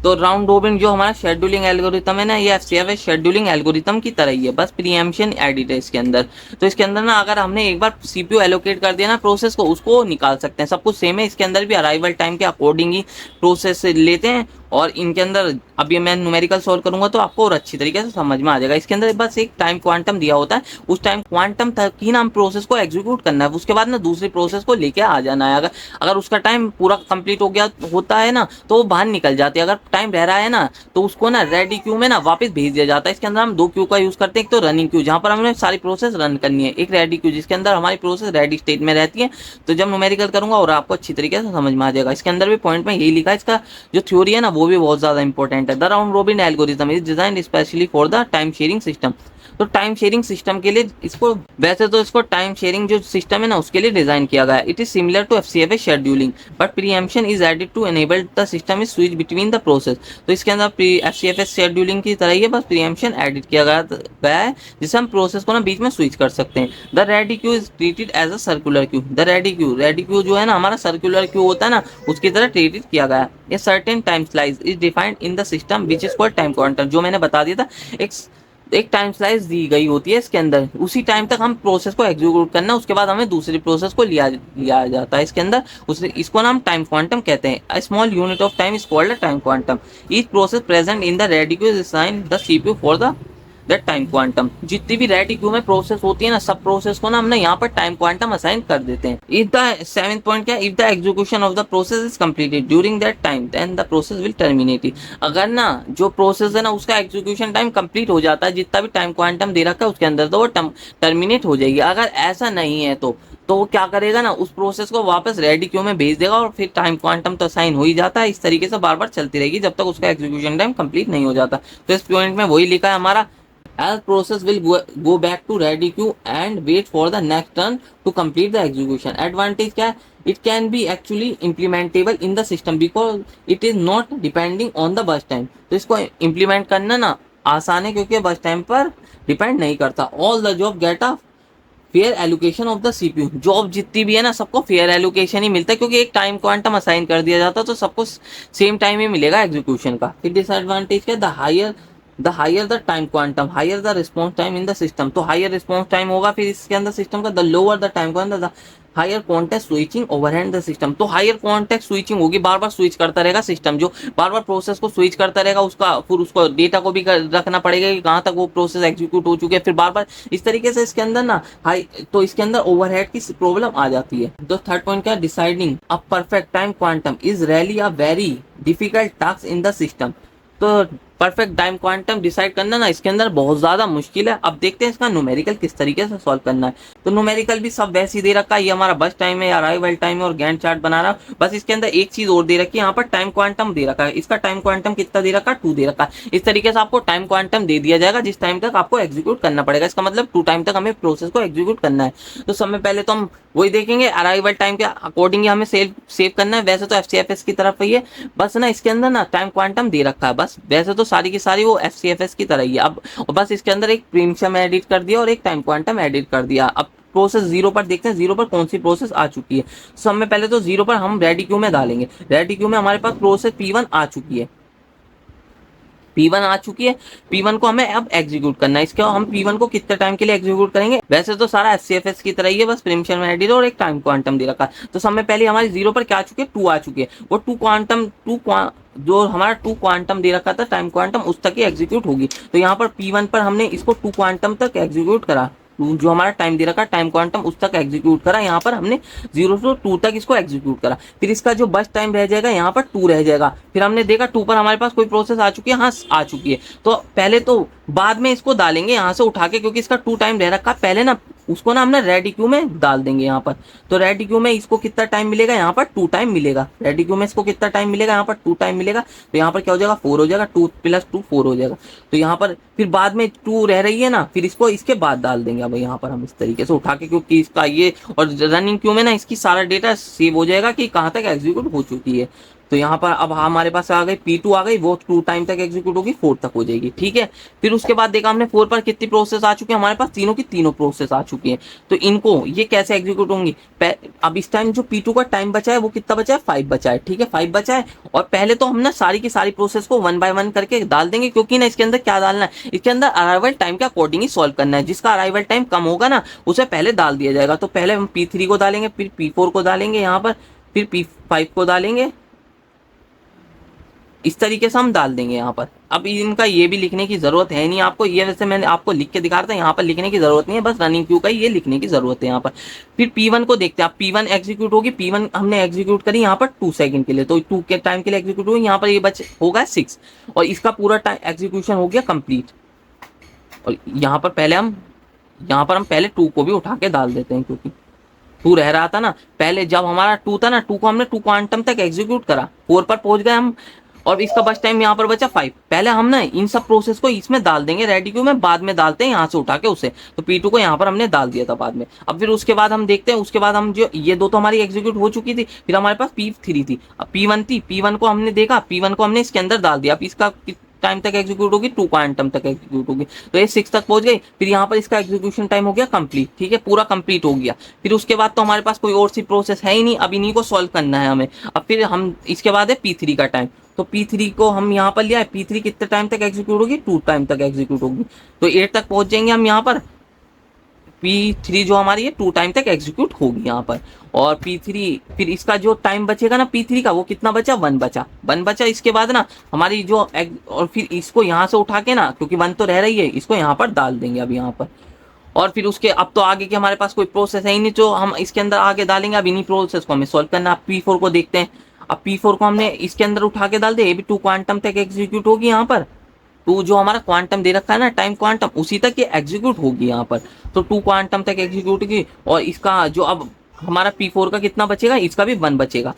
तो round robin जो हमारा शेड्यूलिंग एल्गोरिथम है ना, ये एफसीएफ शेड्यूलिंग एल्गोरिथम की तरह ही है, बस प्रीएम्पशन एडिट है इसके अंदर। तो इसके अंदर ना अगर हमने एक बार सीपीयू एलोकेट कर दिया ना प्रोसेस को, उसको निकाल सकते हैं। सब कुछ सेम है, इसके अंदर भी अराइवल टाइम के अकॉर्डिंग ही प्रोसेस लेते हैं। और इनके अंदर अब ये मैं न्यूमेरिकल सॉल्व करूंगा तो आपको और अच्छी तरीके से समझ में आ जाएगा। इसके अंदर बस एक टाइम क्वांटम दिया होता है, उस टाइम क्वांटम तक ही ना हम प्रोसेस को एग्जीक्यूट करना है, उसके बाद ना दूसरी प्रोसेस को लेके आ जाना है। अगर अगर उसका टाइम पूरा कंप्लीट हो गया होता है ना, तो वो बाहर निकल जाती है। अगर टाइम रह रहा है ना, तो उसको ना रेडी क्यू में ना वापस भेज दिया जाता है। इसके अंदर हम दो क्यू का यूज करते हैं, एक तो रनिंग क्यू जहां पर हमने सारी प्रोसेस रन करनी है, एक रेडी क्यू जिसके अंदर हमारी प्रोसेस रेडी स्टेट में रहती है। तो जब न्यूमेरिकल करूंगा और आपको अच्छी तरीके से समझ में आ जाएगा। इसके अंदर भी पॉइंट में यही लिखा है, इसका जो थ्योरी है ना वो भी बहुत ज्यादा इंपॉर्टेंट है। The round robin algorithm is designed specially for the time sharing system. तो टाइम शेयरिंग सिस्टम के लिए इसको, वैसे तो इसको टाइम शेयरिंग जो सिस्टम है ना उसके लिए डिजाइन किया गया है। It is similar to FCF scheduling but preemption is added to enable the system is switch between the process. तो इसके अंदर एफसीएफ शेड्यूलिंग की तरह ही है, बस प्रीएम्पशन एडिट किया गया है जिससे हम प्रोसेस को ना बीच में स्विच कर सकते हैं। The ready queue is treated as a circular queue. The ready queue जो है ना हमारा सर्कुलर क्यू होता है ना, उसकी तरह ट्रीटेड किया गया है। A certain time slice is defined in the system which is called time quantum. जो मैंने बता दिया था, एक टाइम स्लाइस दी गई होती है इसके अंदर, उसी टाइम तक हम प्रोसेस को एग्जीक्यूट करना है, उसके बाद हमें दूसरी प्रोसेस को लिया जाता है इसके अंदर। इसको नाम टाइम क्वांटम कहते हैं। A small unit of time is called a time quantum. Each process present in the ready queue is assigned the CPU for the that time quantum. जितनी भी रेडी क्यू में प्रोसेस होती है ना, सब process को ना हमने यहाँ पर टाइम क्वांटम असाइन कर देते हैं। इफ द सेवेंथ पॉइंट क्या है, if the execution of the process is completed during that time then the process will terminate. अगर ना जो प्रोसेस है ना उसका एग्जीक्यूशन टाइम कंप्लीट हो जाता है, जितना भी टाइम क्वांटम दे रखा है उसके अंदर, तो वो टर्मिनेट हो जाएगी। अगर ऐसा नहीं है तो वो क्या करेगा ना, उस प्रोसेस को वापस रेडी क्यू में भेज देगा और फिर टाइम क्वांटम तो असाइन हो ही जाता है। इस तरीके से बार बार चलती रहेगी जब तक उसका एग्जीक्यूशन टाइम कंप्लीट नहीं हो जाता। तो इस पॉइंट में वही लिखा है हमारा, as process will go back to ready queue and wait for the next turn to complete the execution. Advantage क्या है, it can be actually implementable in the system because it is not depending on the bus time। तो इसको implement करना ना आसान है क्योंकि बस टाइम पर डिपेंड नहीं करता। All the job get a fair allocation of the CPU. Job जितनी भी है ना सबको फेयर एलोकेशन ही मिलता है क्योंकि एक टाइम क्वांटम असाइन कर दिया जाता है, तो सबको सेम टाइम ही मिलेगा एग्जीक्यूशन का। फिर डिसएडवांटेज क्या है, the higher the time quantum higher the response time in the system. तो हायर रिस्पॉन्स टाइम होगा फिर इसके अंदर सिस्टम का, the lower the time quantum the higher context switching overhead the system. तो हायर कॉन्टेक्स्ट स्विचिंग होगी, बार बार switch करता रहेगा सिस्टम, जो बार बार प्रोसेस को स्विच करता रहेगा, उसका फिर उसको डेटा को भी रखना पड़ेगा कि कहाँ तक वो प्रोसेस एग्जीक्यूट हो चुकी है, फिर बार बार इस तरीके से इसके अंदर ना हाई, तो इसके अंदर ओवरहेड की प्रॉब्लम आ जाती है। तो थर्ड पॉइंट क्या है, deciding a perfect time quantum is really a very difficult task in the system. तो परफेक्ट टाइम क्वांटम डिसाइड करना ना इसके अंदर बहुत ज्यादा मुश्किल है। अब देखते हैं इसका न्यूमेरिकल किस तरीके से सॉल्व करना है। तो न्यूमेरिकल भी सब वैसे ही दे रखा है, ये हमारा बस टाइम है या अराइवल टाइम है और गैंट चार्ट बना रहा है। बस इसके अंदर एक चीज और दे रखी है, यहाँ पर टाइम क्वांटम दे रखा है। इसका टाइम क्वांटम कितना दे रखा है, 2 दे रखा है। इस तरीके से आपको टाइम क्वांटम दे दिया जाएगा जिस टाइम तक आपको एग्जीक्यूट करना पड़ेगा। इसका मतलब 2 टाइम तक हमें प्रोसेस को एग्जीक्यूट करना है। तो सबसे पहले तो हम वही देखेंगे, अराइवल टाइम के अकॉर्डिंग हमें सेव करना है। वैसे तो एफसीएफएस की तरफ ही है, बस ना इसके अंदर ना टाइम क्वांटम दे रखा है। बस वैसे तो सारी की सारी वो एफसीएफएस की तरह ही है। अब बस इसके अंदर एक प्रीमियम एडिट कर दिया और एक टाइम क्वांटम एडिट कर दिया। अब प्रोसेस 0 पर देखते हैं, 0 पर कौन सी प्रोसेस आ चुकी है। सब में पहले तो 0 पर हम रेडी क्यू में डालेंगे। रेडी क्यू में हमारे पास प्रोसेस P1 आ चुकी है, P1 आ चुकी है। P1 को हमें अब एग्जीक्यूट करना है। इसके हम P1 को कितने टाइम के लिए एग्जीक्यूट करेंगे, वैसे तो सारा एफसीएफएस की तरह ही है, बस प्रीमियम में एडिट और एक टाइम क्वांटम दे रखा है। तो सब में पहले हमारी 0 पर क्या आ चुकी है, 2 आ चुकी है। वो 2 जो हमारा 2 क्वांटम दे रखा था टाइम क्वांटम, उस तक ही एग्जीक्यूट होगी। तो यहाँ पर P1 पर हमने इसको 2 क्वांटम तक एग्जीक्यूट करा, जो हमारा टाइम दे रखा टाइम क्वांटम उस तक एग्जीक्यूट करा। यहाँ पर हमने 0 से 2 तक इसको एग्जीक्यूट करा। फिर इसका जो बस टाइम रह जाएगा यहाँ पर 2 रह जाएगा। फिर हमने देखा 2 पर हमारे पास कोई प्रोसेस आ चुकी है, हाँ आ चुकी है। तो पहले तो बाद में इसको डालेंगे यहाँ से उठा के, क्योंकि इसका 2 टाइम रह रखा। पहले ना उसको ना हमने रेडी क्यू में डाल देंगे यहाँ पर। तो रेडी क्यू में इसको कितना टाइम मिलेगा, यहाँ पर 2 टाइम मिलेगा। रेडी क्यू में इसको कितना टाइम मिलेगा, यहाँ पर 2 टाइम मिलेगा। तो यहाँ पर क्या हो जाएगा, 4 हो जाएगा। 2 + 2 4 हो जाएगा। तो यहाँ पर फिर बाद में 2 रह रही है ना, फिर इसको इसके बाद डाल देंगे। अब यहाँ पर हम इस तरीके से उठा के, क्योंकि इसका ये और रनिंग क्यू में ना इसकी सारा डेटा सेव हो जाएगा कि कहाँ तक एग्जीक्यूट हो चुकी है। तो यहाँ पर अब हमारे पास आ गई P2 आ गई, वो 2 टाइम तक एग्जीक्यूट होगी, 4 तक हो जाएगी, ठीक है। फिर उसके बाद देखा हमने 4 पर कितनी प्रोसेस आ चुकी है, हमारे पास तीनों की तीनों प्रोसेस आ चुकी है। तो इनको ये कैसे एग्जीक्यूट होंगी, अब इस टाइम जो P2 का टाइम बचा है वो कितना बचा है, 5 बचा है, ठीक है, 5 बचा है। और पहले तो हम ना सारी की सारी प्रोसेस को 1 बाय 1 करके डाल देंगे, क्योंकि ना इसके अंदर क्या डालना है, इसके अंदर अराइवल टाइम के अकॉर्डिंग ही सॉल्व करना है। जिसका अराइवल टाइम कम होगा ना उसे पहले डाल दिया जाएगा। तो पहले हम P3 को डालेंगे, फिर P4 को डालेंगे यहाँ पर, फिर P5 को डालेंगे, इस तरीके से हम डाल देंगे यहाँ पर। अब इनका ये भी लिखने की जरूरत है नहीं आपको, ये वैसे मैंने आपको लिख के दिखा रहा था, यहाँ पर लिखने की जरूरत नहीं है, बस रनिंग क्यू का ये लिखने की जरूरत है यहाँ पर। फिर P1 को देखते हैं, आप P1 एग्जीक्यूट होगी, P1 हमने एग्जीक्यूट करी यहाँ पर 2 सेकंड के लिए, तो 2 के टाइम के लिए एग्जीक्यूट होगी, यहाँ पर ये बच होगा 6, और इसका पूरा टाइम एग्जीक्यूशन हो गया कंप्लीट। और यहाँ पर पहले 2 को भी उठा के डाल देते हैं, क्योंकि 2 रह रहा था ना पहले, जब हमारा 2 था ना, 2 को हमने 2 क्वांटम तक एग्जीक्यूट करा, 4 पर पहुंच गए हम, और इसका बस टाइम यहाँ पर बचा 5। पहले हम ना इन सब प्रोसेस को इसमें डाल देंगे रेडी क्यू में, बाद में डालते हैं यहाँ से उठा के उसे। तो P2 को यहाँ पर हमने डाल दिया था बाद में। अब फिर उसके बाद हम देखते हैं, उसके बाद हम जो ये 2 तो हमारी एग्जीक्यूट हो चुकी थी, फिर हमारे पास P3 थी, अब P1 थी, P1 को हमने देखा, P1 को हमने इसके अंदर डाल दिया। अब इसका टाइम तक एग्जीक्यूट होगी, 2 क्वांटम तक एग्जीक्यूट होगी, तो ये 6 तक पहुंच गई। फिर यहाँ पर इसका एग्जीक्यूशन टाइम हो गया कंप्लीट, ठीक है, पूरा कंप्लीट हो गया। फिर उसके बाद तो हमारे पास कोई और सी प्रोसेस है ही नहीं, अब इन्हीं को सॉल्व करना है हमें। अब फिर हम इसके बाद है P3 का टाइम, तो P3 को हम यहाँ पर लिया है, P3 कितने टाइम तक एग्जीक्यूट होगी, 2 टाइम तक एग्जीक्यूट होगी, तो 8 तक पहुंच जाएंगे हम यहाँ पर। P3 जो हमारी है 2 टाइम तक एग्जीक्यूट होगी यहाँ पर। और P3 फिर इसका जो टाइम बचेगा ना P3 का, वो कितना बचा, 1 बचा, 1 बचा। इसके बाद ना हमारी जो और फिर इसको यहाँ से उठा के ना, क्योंकि 1 तो रह रही है, इसको यहाँ पर डाल देंगे अब यहाँ पर। और फिर उसके अब तो आगे के हमारे पास कोई प्रोसेस है ही नहीं, जो हम इसके अंदर आगे डालेंगे। अब इन्हीं प्रोसेस को हमें सॉल्व करना। अब P4 को देखते हैं, अब P4 को हमने इसके अंदर उठा के डाल दिया, ये भी 2 क्वांटम तक एग्जीक्यूट होगी यहाँ पर। 2 जो हमारा क्वांटम दे रखा है ना, टाइम क्वांटम, उसी तक ये एग्जीक्यूट होगी यहाँ पर। तो 2 क्वांटम तक एग्जीक्यूट की, और इसका जो अब हमारा P4 का कितना बचेगा, इसका भी 1 बचेगा।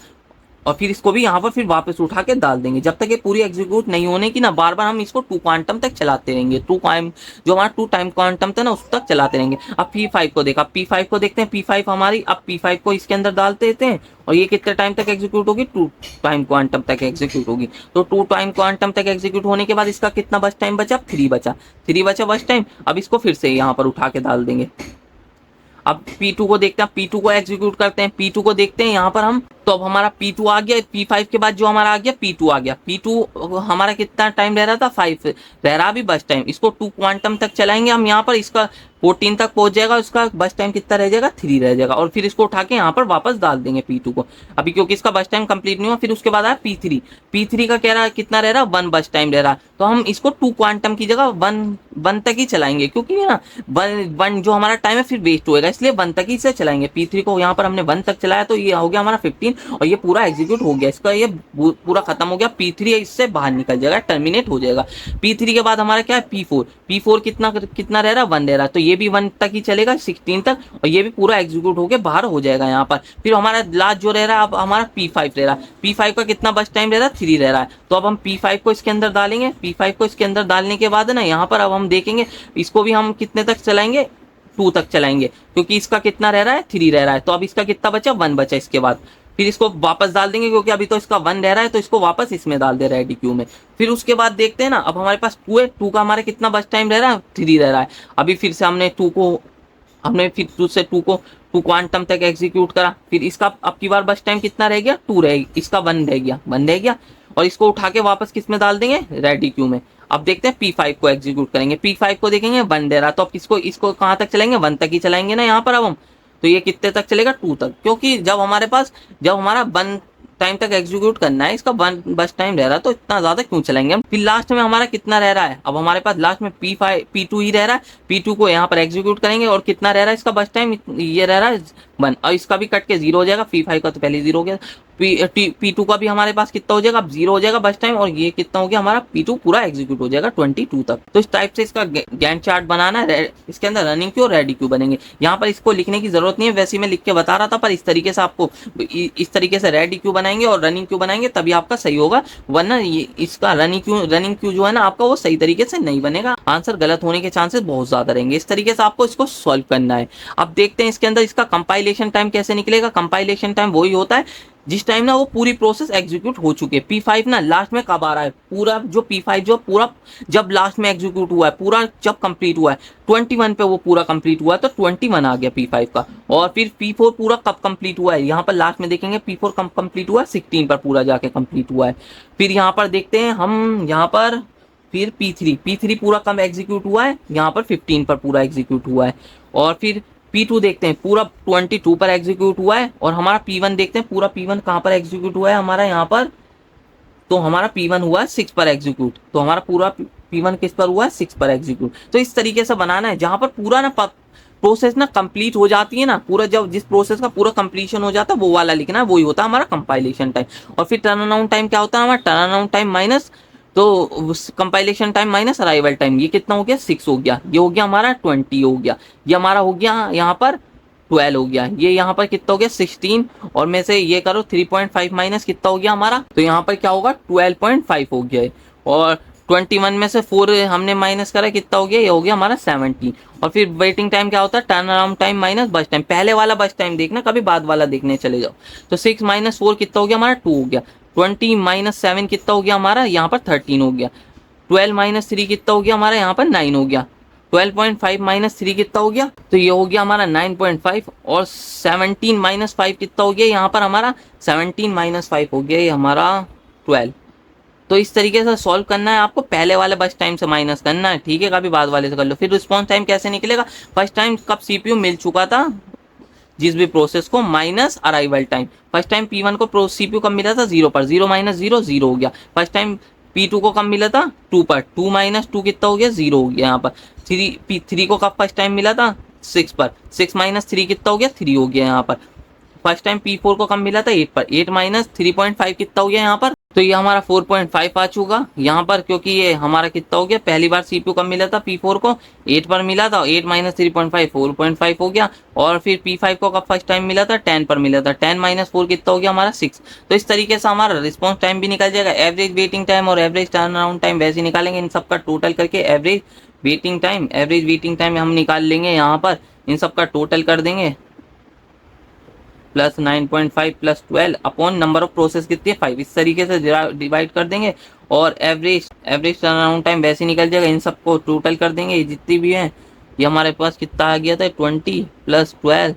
और फिर इसको भी यहाँ पर फिर वापस उठा के डाल देंगे, जब तक ये पूरी एग्जीक्यूट नहीं होने की ना, बार बार हम इसको 2 क्वांटम तक चलाते रहेंगे। 2 टाइम जो हमारा 2 टाइम क्वांटम था ना, उस तक चलाते रहेंगे। अब P5 को देखा, P5 को देखते हैं, P5 हमारी, अब P5 को इसके अंदर डालते देते हैं, और ये कितने टाइम तक एग्जीक्यूट होगी, 2 टाइम क्वांटम तक एग्जीक्यूट होगी। तो 2 टाइम क्वांटम तक एग्जीक्यूट होने के बाद इसका कितना बस टाइम बचा, 3 बचा, 3 बचा बस टाइम। अब इसको फिर से यहाँ पर उठा के डाल देंगे। अब P2 को देखते हैं, P2 को एग्जीक्यूट करते हैं, P2 को देखते हैं यहाँ पर हम। तो अब हमारा P2 आ गया, P5 के बाद जो हमारा आ गया P2 आ गया। P2 हमारा कितना टाइम रह रहा था, 5 रह रहा अभी बस टाइम। इसको 2 क्वांटम तक चलाएंगे हम यहाँ पर, इसका 14 तक पहुंच जाएगा, उसका बस टाइम कितना रह जाएगा, 3 रह जाएगा। और फिर इसको उठा के यहाँ पर वापस डाल देंगे P2 को, अभी क्योंकि इसका बस टाइम कंप्लीट नहीं हुआ। फिर उसके बाद आया P3, P3 का कह रहा है कितना रह रहा है, 1 बस टाइम रह रहा है। तो हम इसको 2 क्वांटम की जगह 1 तक ही चलाएंगे, क्योंकि ना 1 जो हमारा टाइम है फिर वेस्ट होएगा, इसलिए 1 तक ही से चलाएंगे। P3 को यहाँ पर हमने 1 तक चलाया, तो ये हो गया हमारा 15, और ये पूरा एग्जीक्यूट हो गया, इसका ये पूरा खत्म हो गया। P3 इससे बाहर निकल जाएगा, टर्मिनेट हो जाएगा। P3 के बाद हमारा क्या है, P4 कितना रह रहा है, 1 रह रहा है, तो ये भी 1 तक ही चलेगा 16 तक, और ये भी पूरा एग्जीक्यूट होकर बाहर हो जाएगा यहाँ पर। फिर हमारा लास्ट जो रह रहा है अब हमारा P5 रह रहा है। P5 का कितना बस टाइम रह रहा है, 3 रह रहा है। तो अब हम P5 को इसके अंदर डालेंगे। P5 को इसके अंदर डालने के बाद ना यहाँ पर अब हम देखेंगे इसको भी हम कितने तक चलाएंगे, 2 तक चलाएंगे, क्योंकि इसका कितना रह रहा है, 3 रह रहा है। तो अब इसका कितना बचा, 1 बचा। इसके बाद फिर इसको वापस डाल देंगे, क्योंकि अभी तो इसका 1 रह रहा है, तो इसको वापस इसमें डाल दे रेडी क्यू में। फिर उसके बाद देखते हैं ना, अब हमारे पास 2 है, 2 का हमारा कितना बस टाइम रह रहा है, 3 रह रहा है। अभी फिर से हमने 2 को 2 क्वांटम तक एग्जीक्यूट करा। फिर इसका अब की बार बस टाइम कितना रह गया, 2 रह, इसका 1 रह गया, और इसको उठा के वापस किस में डाल देंगे, रेडी क्यू में। अब देखते हैं P5 को एग्जीक्यूट करेंगे। P5 को देखेंगे 1 रह रहा, तो अब इसको कहाँ तक चलाएंगे, 1 तक ही चलाएंगे ना यहाँ पर अब हम। तो ये कितने तक चलेगा, 2 तक, क्योंकि जब हमारा 1 टाइम तक एग्जीक्यूट करना है, इसका 1 बस टाइम रह रहा है, तो इतना ज्यादा क्यों चलाएंगे हम। फिर लास्ट में हमारा कितना रह रहा है, अब हमारे पास लास्ट में P2 ही रह रहा है। P2 को यहाँ पर एग्जीक्यूट करेंगे, और कितना रह रहा है इसका बस टाइम, ये रह रहा है 1, और इसका भी कट के 0 हो जाएगा। P5 का तो पहले 0 हो गया। P2 का भी हमारे पास कितना हो जाएगा, अब 0 हो जाएगा बस टाइम, और ये कितना हो गया हमारा, P2 पूरा एग्जीक्यूट हो जाएगा 22 तक। तो इस टाइप से इसका गैंट चार्ट बनाना है। इसके अंदर रनिंग क्यू और रेडी क्यू बनेंगे। यहाँ पर इसको लिखने की जरूरत नहीं है, वैसे मैं लिख के बता रहा था, पर इस तरीके से आपको इस तरीके से रेडी क्यू बनाएंगे और रनिंग क्यू बनाएंगे, तभी आपका सही होगा, वरना इसका रनिंग क्यू जो है ना आपका, वो सही तरीके से नहीं बनेगा, आंसर गलत होने के चांसेस बहुत ज्यादा रहेंगे। इस तरीके से आपको इसको सॉल्व करना है। अब देखते हैं इसके अंदर इसका कंपाइलेशन टाइम कैसे निकलेगा। कंपाइलेशन टाइम वही होता है जिस टाइम ना वो पूरी प्रोसेस एग्जीक्यूट हो चुकी है। P5 ना लास्ट में कब आ रहा है, पूरा जो P5 जो पूरा जब लास्ट में एग्जीक्यूट हुआ है, पूरा जब कंप्लीट हुआ है 21 पे वो पूरा कंप्लीट हुआ है, तो 21 आ गया P5 का। और फिर P4 पूरा कब कंप्लीट हुआ है, यहाँ पर लास्ट में देखेंगे P4 कब कंप्लीट हुआ है, 16 पर पूरा जाके कंप्लीट हुआ है। फिर यहाँ पर देखते हैं हम, यहाँ पर फिर P3 पूरा कब एग्जीक्यूट हुआ है, यहाँ पर 15 पर पूरा एग्जीक्यूट हुआ है। और फिर P2 देखते हैं पूरा 22 पर एग्जीक्यूट हुआ है। और हमारा P1 देखते हैं पूरा P1 कहाँ पर एग्जीक्यूट हुआ है हमारा यहाँ पर, तो हमारा P1 हुआ है 6 पर एग्जीक्यूट। तो हमारा पूरा P1 किस पर हुआ है, 6 पर एग्जीक्यूट। तो इस तरीके से बनाना है जहां पर पूरा ना प्रोसेस ना कंप्लीट हो जाती है ना, पूरा जब जिस प्रोसेस का पूरा कंप्लीशन हो जाता है वो वाला लिखना है, वही होता है हमारा कंपाइलेशन टाइम। और फिर टर्न अराउंड टाइम क्या होता है हमारा, टर्न अराउंड टाइम माइनस तो compilation time minus arrival time, ये कितना हो गया, 6 हो गया। ये हो गया हमारा 20 हो गया, ये हमारा हो गया यहाँ पर 12 हो गया। ये यहाँ पर कितना हो गया 16, और में से ये करो 3.5 माइनस कितना हो गया हमारा, तो यहाँ पर क्या होगा 12.5 हो गया है। और 21 में से 4 हमने माइनस करा, कितना हो गया, ये हो गया हमारा 17। और फिर वेटिंग टाइम क्या होता है, टर्न अराउंड टाइम माइनस बस टाइम। पहले वाला बस टाइम देखना, कभी बाद वाला देखने चले जाओ। तो 6 माइनस 4 कितना हो गया हमारा 2 हो गया। 20 माइनस 7 कितना हो गया हमारा, यहाँ पर 13 हो गया। 12 माइनस 3 कितना हो गया हमारा, यहाँ पर 9 हो गया। 12.5 माइनस 3 कितना हो गया, तो ये हो गया हमारा 9.5। और 17 माइनस 5 कितना हो गया यहाँ पर हमारा, 17 माइनस 5 हो गया ये हमारा 12। तो इस तरीके से सॉल्व करना है आपको, पहले वाले बस टाइम से माइनस करना है, ठीक है, कभी बाद वाले से कर लो। फिर रिस्पॉन्स टाइम कैसे निकलेगा, फर्स्ट टाइम कब सीपीयू मिल चुका था जिस भी प्रोसेस को, minus arrival time. First time P1 को सीपीयू कब मिला था, 0 पर, 0 माइनस 0 0 हो गया। फर्स्ट टाइम P2 को कब मिला था, 2 पर, 2 माइनस 2 कितना हो गया, 0 हो गया यहाँ पर। 3 को कब फर्स्ट टाइम मिला था, 6 पर, 6 माइनस 3 कितना हो गया, 3 हो गया यहाँ पर। फर्स्ट टाइम P4 को कब मिला था, 8 पर, 8 माइनस 3.5 कितना हो गया यहाँ पर, तो ये हमारा 4.5 आ चुका यहाँ पर, क्योंकि ये हमारा कितना हो गया, पहली बार सीपीयू कब मिला था, P4 को 8 पर मिला था, 8 माइनस 3.5 4.5 हो गया। और फिर P5 को कब फर्स्ट टाइम मिला था, 10 पर मिला था, 10 माइनस 4 कितना हो गया हमारा 6। तो इस तरीके से हमारा रिस्पॉन्स टाइम भी निकल जाएगा। एवरेज वेटिंग टाइम और एवरेज टर्न अराउंड टाइम वैसे निकालेंगे, इन सबका टोटल करके एवरेज वेटिंग टाइम हम निकाल लेंगे यहाँ पर, इन सबका टोटल कर देंगे, plus 9.5 plus 12 upon number of process कितनी है 5, इस तरीके से डिवाइड कर देंगे। और एवरेज टर्न अराउंड टाइम वैसे निकल जाएगा, इन सबको टोटल कर देंगे, ये जितनी भी हैं। ये हमारे पास कितना आ गया था, 20 plus 12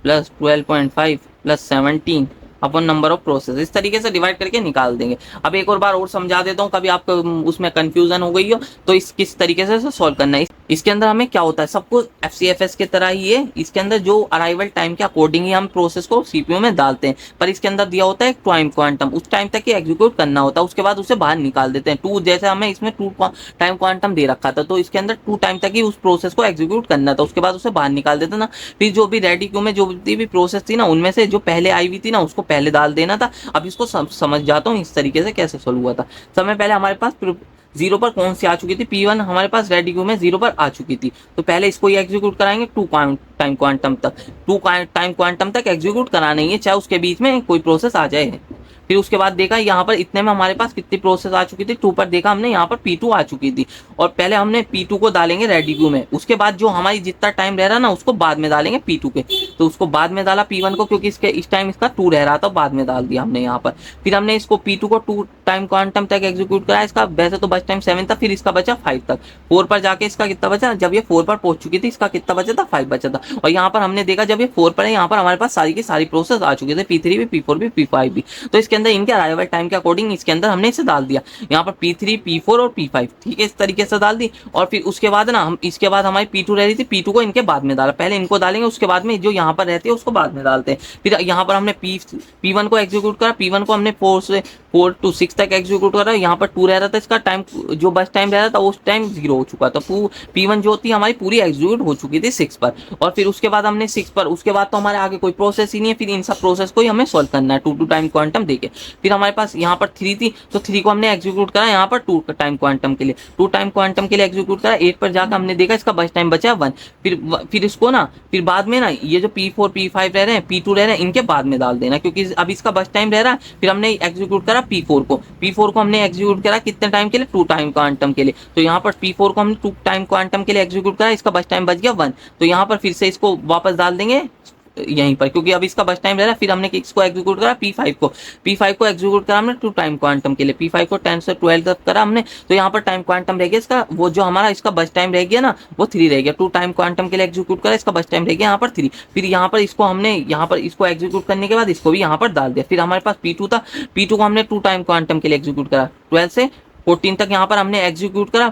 plus 12.5 plus 17 upon number of process, इस तरीके से डिवाइड करके निकाल देंगे। अब एक और बार और समझा देता हूँ, कभी आपको उसमें कंफ्यूजन हो गई हो तो इस किस तरीके से सॉल्व करना है। इसके अंदर हमें क्या होता है, सब कुछ FCFS के तरह ही है। इसके अंदर जो अराइवल टाइम के अकॉर्डिंग ही हम प्रोसेस को सीपीयू में डालते हैं, पर इसके अंदर दिया होता है एक टाइम क्वांटम, उस टाइम तक ही एग्जीक्यूट करना होता है, उसके बाद उसे बाहर निकाल देते हैं। 2 जैसे हमें इसमें 2 टाइम क्वांटम दे रखा था, तो इसके अंदर 2 टाइम तक ही उस प्रोसेस को एग्जीक्यूट करना था, उसके बाद उसे बाहर निकाल देता ना। फिर जो भी रेडी क्यू में जो भी प्रोसेस थी ना, उनमें से जो पहले आई हुई थी ना, उसको पहले डाल देना था। अब इसको समझ जाता हूँ इस तरीके से कैसे सोल्व हुआ था। समय पहले हमारे पास 0 पर कौन सी आ चुकी थी, P1 हमारे पास रेडी क्यू में 0 पर आ चुकी थी, तो पहले इसको ही एग्जीक्यूट कराएंगे 2 टाइम क्वांटम तक, 2 टाइम क्वांटम तक एग्जीक्यूट कराना ही है, चाहे उसके बीच में कोई प्रोसेस आ जाए। फिर उसके बाद देखा यहाँ पर इतने में हमारे पास कितनी प्रोसेस आ चुकी थी, 2 पर देखा हमने यहाँ पर P2 आ चुकी थी, और पहले हमने P2 को डालेंगे रेडी क्यू में, उसके बाद जो हमारी जितना टाइम रह रहा ना उसको बाद में डालेंगे P2 के, तो उसको बाद में डाला P1 को, क्योंकि इसके इस टाइम इसका 2 रह रहा था, बाद में डाल दिया हमने यहाँ पर। फिर हमने इसको P2 को 2 टाइम क्वांटम तक एग्जीक्यूट कराया, इसका वैसे तो बस टाइम 7 था, फिर इसका बचा 5 तक। 4 पर जाके इसका कितना बचा, जब ये 4 पर पहुंच चुकी थी इसका कितना बचा था, 5 बचा था। और यहाँ पर हमने देखा जब ये 4 पर है, यहाँ पर हमारे पास सारी की सारी प्रोसेस आ चुकी थी, P3 भी, P4 भी, P5 भी, तो इसके अंदर इनके अराइवल टाइम के अकॉर्डिंग इसके अंदर हमने इसे डाल दिया, यहाँ पर P3 P4 और P5, ठीक है, इस तरीके से डाल दी। और फिर उसके बाद ना हम इसके बाद हमारी P2 रह रही थी, P2 को इनके बाद में डाला, पहले इनको डालेंगे उसके बाद में जो यहाँ पर रहती है उसको बाद में डालते हैं। फिर यहाँ पर हमने P1 को एग्जीक्यूट करा, P1 को हमने 4 to 6 तक एग्जीक्यूट करा, यहाँ पर 2 रह रहा था, इसका टाइम जो बस टाइम रह रहा था उस टाइम 0 हो चुका था, तो P1 जो थी हमारी पूरी एग्जीक्यूट हो चुकी थी 6 पर। और फिर उसके बाद हमने 6 पर, उसके बाद तो हमारे आगे कोई प्रोसेस ही नहीं है, फिर इन सब प्रोसेस को ही हमें सॉल्व करना है 2 टाइम क्वांटम देके। फिर हमारे पास यहाँ पर 3 थी, तो 3 को हमने एग्जीक्यूट करा यहाँ पर 2 टाइम क्वांटम के लिए, 2 टाइम क्वांटम के लिए एग्जीक्यूट करा। 8 पर जाकर हमने देखा इसका बस टाइम बचा 1, फिर इसको ना फिर बाद में ना ये जो P4 P5 रह रहे हैं, P2 रह रहे हैं, इनके बाद में डाल देना, क्योंकि अब इसका बस टाइम रह रहा है। फिर हमने एग्जीक्यूट करा P4 को हमने एग्जीक्यूट करा कितने टाइम के लिए, 2 टाइम क्वांटम के लिए, तो यहाँ पर P4 को हमने 2 टाइम क्वांटम के लिए एग्जीक्यूट करा, इसका बस टाइम बच गया 1, तो यहाँ पर फिर से इसको वापस डाल देंगे यहीं पर, क्योंकि अब इसका बस टाइम रह रहा है। फिर हमने इसको एग्जीक्यूट करा P5 को एग्जीक्यूट करा हमने टू टाइम क्वांटम के लिए, P5 को 10 से 12 तक करा हमने, तो यहाँ पर टाइम क्वांटम रह गया इसका, वो जो हमारा इसका बस टाइम रह गया ना वो 3 रह गया। टू टाइम क्वांटम के लिए एग्जीक्यूट करा, इसका बस टाइम रह गया यहाँ पर 3। फिर यहाँ पर इसको हमने यहाँ पर इसको एग्जीक्यूट करने के बाद इसको भी यहाँ पर डाल दिया। फिर हमारे पास P2 था, P2 को हमने टू टाइम क्वांटम के लिए एग्जीक्यूट करा, 12 से 14 तक यहाँ पर हमने एग्जीक्यूट करा।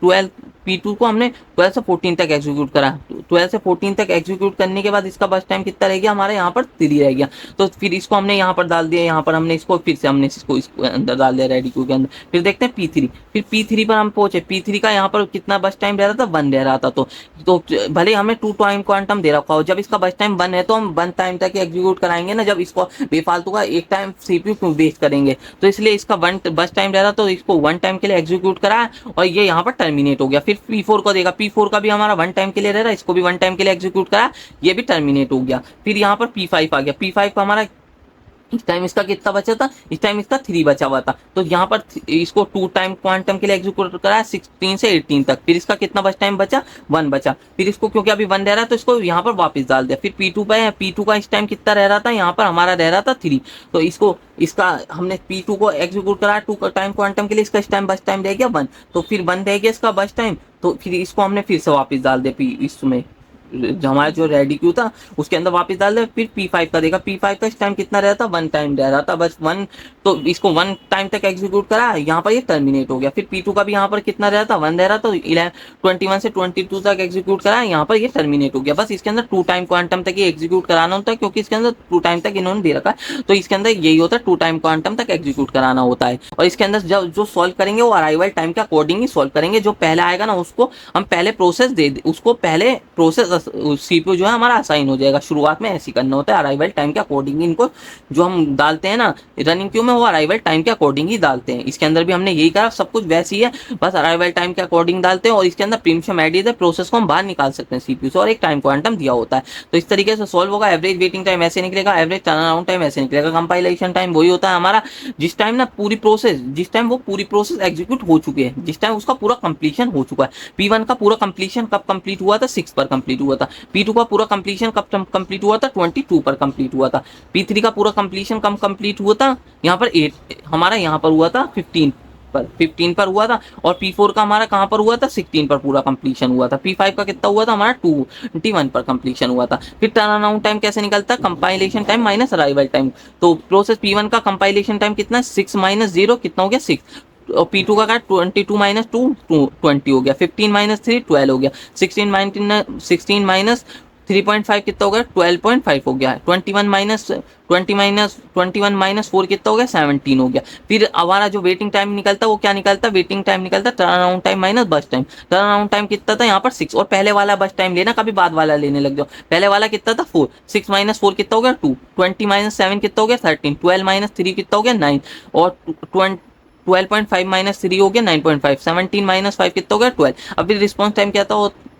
12 P2 को हमने 12 से 14 तक एग्जीक्यूट करा। 12 से 14 तक एग्जीक्यूट करने के बाद इसका बस टाइम कितना रह गया हमारे यहाँ पर 3 रह गया। तो फिर इसको हमने यहाँ पर डाल दिया, यहाँ पर हमने इसको फिर से हमने इसको अंदर डाल दिया रेडी क्यू के अंदर। फिर देखते हैं P3, फिर P3 पर हम पहुंचे। P3 का यहाँ पर कितना बस टाइम रह रहा था, 1 रह रहा था। तो भले हमें टू टाइम क्वांटम दे रखा हो, जब इसका बस टाइम 1 है तो हम 1 टाइम तक एग्जीक्यूट कराएंगे ना, जब इसको बेफालतू का एक टाइम सीपीयू क्यों वेस्ट करेंगे। तो इसलिए इसका 1 बस टाइम रह रहा तो इसको 1 टाइम के लिए एग्जीक्यूट करा और ये यहाँ पर टर्मिनेट हो गया। फिर P4 को देगा, P4 का भी हमारा 1 टाइम के लिए रह रहा है, इसको भी 1 टाइम के लिए एग्जीक्यूट करा, ये भी टर्मिनेट हो गया। फिर यहाँ पर P5 आ गया, P5 का हमारा इस टाइम इसका कितना बचा था, इस टाइम इसका 3 बचा हुआ था। तो यहाँ पर इसको टू टाइम क्वांटम के लिए एग्जीक्यूट करा 16 से 18 तक। फिर इसका कितना बच टाइम बचा, 1 बचा। फिर इसको क्योंकि अभी 1 रह रहा है तो इसको यहाँ पर वापस डाल दिया। फिर P2 पे है, P2 का इस टाइम कितना रह रहा था, यहाँ पर हमारा रह रहा था 3। तो इसको इसका हमने P2 को एग्जीक्यूट करा टू टाइम क्वांटम के लिए, इसका इस टाइम बस टाइम रह गया 1। तो फिर 1 रह गया इसका बस टाइम, तो फिर इसको हमने फिर से वापस डाल दिया इसमें हमारा जो रेडी क्यू था उसके अंदर वापस डाल दे। फिर P5 का देखा, P5 का इस टाइम कितना रहता, 1 टाइम रह रहा था बस 1। तो इसको 1 टाइम तक एग्जीक्यूट करा, यहाँ पर ये टर्मिनेट हो गया। फिर P2 का भी यहाँ पर कितना रहता, 1 रह रहा, तो 21 से 22 तक एग्जीक्यूट करा, यहाँ पर ये टर्मिनेट हो गया। बस इसके अंदर टू टाइम क्वांटम तक ये एग्जीक्यूट कराना होता है, क्योंकि इसके अंदर टू टाइम तक इन्होंने दे रखा है, तो इसके अंदर यही होता है, टू टाइम क्वांटम तक एग्जीक्यूट कराना होता है। और इसके अंदर जब जो सॉल्व करेंगे वो अराइवल टाइम के अकॉर्डिंग ही सॉल्व करेंगे। जो पहले आएगा ना उसको हम पहले प्रोसेस दे, उसको पहले प्रोसेस सीपीयू जो है हमारा असाइन हो जाएगा। शुरुआत में ऐसे करना होता है, अराइवल टाइम के अकॉर्डिंग इनको जो हम डालते हैं ना रनिंग क्यू में, वो अराइवल टाइम के अकॉर्डिंग ही डालते हैं। इसके अंदर भी हमने यही करा, सब कुछ वैसे ही है, बस अराइवल टाइम के अकॉर्डिंग डालते हैं। और इसके अंदर प्रीमियम एडिड है, प्रोसेस को हम बाहर निकाल सकते हैं सीपीयू से, और एक टाइम क्वांटम दिया होता है। तो इस तरीके से सॉल्व होगा। एवरेज वेटिंग टाइम ऐसे निकलेगा, एवरेज टर्न अराउंड टाइम ऐसे निकलेगा। कंपाइलेशन टाइम वही होता है हमारा जिस टाइम ना पूरी प्रोसेस, जिस टाइम वो पूरी प्रोसेस एग्जीक्यूट हो चुकी है, जिस टाइम उसका पूरा कंप्लीशन हो चुका है। P1 का पूरा कंप्लीशन कब कंप्लीट हुआ था, 6 पर कंप्लीट हुआ था। P2 का पूरा कंप्लीशन कब कंप्लीट हुआ था, 22 पर कंप्लीट हुआ था। P3 का पूरा कंप्लीशन कब कंप्लीट हुआ था, यहाँ पर 8 हमारा यहाँ पर हुआ था 15 पर हुआ था। और P4 का हमारा कहाँ पर हुआ था, 16 पर पूरा कंप्लीशन हुआ था। P5 का कितना हुआ था हमारा, 21 पर कंप्लीशन हुआ था। फिर टर्न अराउंड टाइम कैसे निकलता है, compilation time minus arrival time. तो प्रोसेस P1 का कंपाइलेशन टाइम कितना, 6 माइनस 0 कितना हो गया, 6। और P2 का 22 माइनस 2 20 हो गया, 15 माइनस 3 12 हो गया, 16 माइनस 3.5 कितना हो गया, 12.5 हो गया। 21 माइनस 4 कितना हो गया, 17 हो गया। फिर हमारा जो वेटिंग टाइम निकलता वो क्या निकलता, वेटिंग टाइम निकलता टर्न अराउंड टाइम माइनस बस टाइम। टर्न अराउंड टाइम कितना था यहाँ पर 6, और पहले वाला बस टाइम लेना, कभी बाद वाला लेने लग जाओ। पहले वाला कितना था 4, 6 माइनस 4 कितना हो गया 2, 20 माइनस 7 कितना हो गया 13, 12 माइनस 3 कितना हो गया 9, और 12.5 माइनस 3 हो गया 9.5, 17 माइनस 5 कितना हो गया 12। अब रिस्पॉन्स टाइम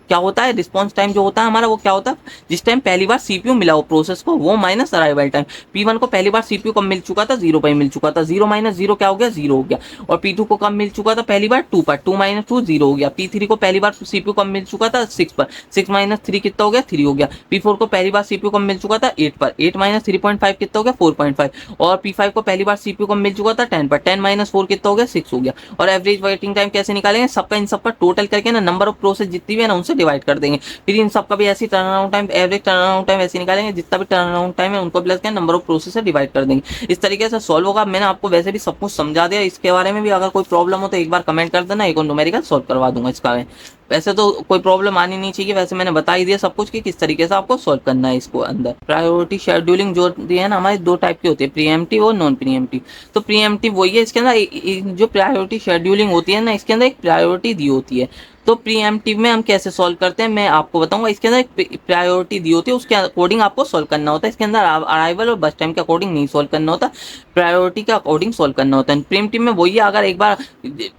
क्या होता है, रिस्पॉन्स टाइम जो होता है हमारा वो क्या होता है, जिस टाइम पहली बार सीपीयू मिला हो प्रोसेस को, वो माइनस अराइवल टाइम। P1 को पहली बार सीपीयू कब मिल चुका था, 0 पर मिल चुका था, 0 माइनस 0 क्या हो गया, 0 हो गया। और P2 को कब मिल चुका था पहली बार, 2 पर, 2 माइनस 2 0 हो गया। P3 को पहली बार सीपीयू कब मिल चुका था, 6 पर, 6 माइनस 3 कितना हो गया 3 हो गया। P4 को पहली बार सीपीयू कब मिल चुका था, 8 पर, 8 माइनस 3.5 कितना हो गया 4.5। और P5 को पहली बार सीपीयू कब मिल चुका था 10 पर, 10 माइनस 4 कितना हो गया 6 हो गया। और एवरेज वेटिंग टाइम कैसे निकालेंगे, सबका इन सब पर टोटल करके ना नंबर ऑफ प्रोसेस जितनी भी है ना उनसे डिवाइड कर देंगे। फिर इन सब का भी ऐसी turn around time, average turn around time ऐसे निकालेंगे, जितना भी टर्न अराउंड टाइम है उनको प्लस के नंबर ऑफ प्रोसेस से डिवाइड कर देंगे। इस तरीके से सॉल्व होगा। मैंने आपको वैसे भी सब कुछ समझा दिया, इसके बारे में भी अगर कोई प्रॉब्लम हो तो एक बार कमेंट कर देना, एक और न्यूमेरिकल सॉल्व करवा दूंगा इसका। वैसे तो कोई प्रॉब्लम आनी नहीं चाहिए, वैसे मैंने बता ही दिया सब कुछ कि किस तरीके से आपको सॉल्व करना है इसको अंदर। प्रायोरिटी शेड्यूलिंग जो दी है ना हमारी 2 टाइप की होती है, प्रीएम्प्टिव और नॉन प्रीएम्प्टिव। तो प्रीएम्प्टिव वही है, इसके अंदर जो प्रायोरिटी शेड्यूलिंग होती है ना, इसके अंदर एक प्रायोरिटी दी होती है। तो प्रीएम्प्टिव में हम कैसे सॉल्व करते हैं मैं आपको बताऊंगा। इसके अंदर एक प्रायोरिटी दी होती है, उसके अकॉर्डिंग आपको सॉल्व करना होता है। इसके अंदर अराइवल और बस टाइम के अकॉर्डिंग नहीं सॉल्व करना होता, प्रायोरिटी के अकॉर्डिंग सॉल्व करना होता है। प्रीएम्प्टिव में वही है, अगर एक बार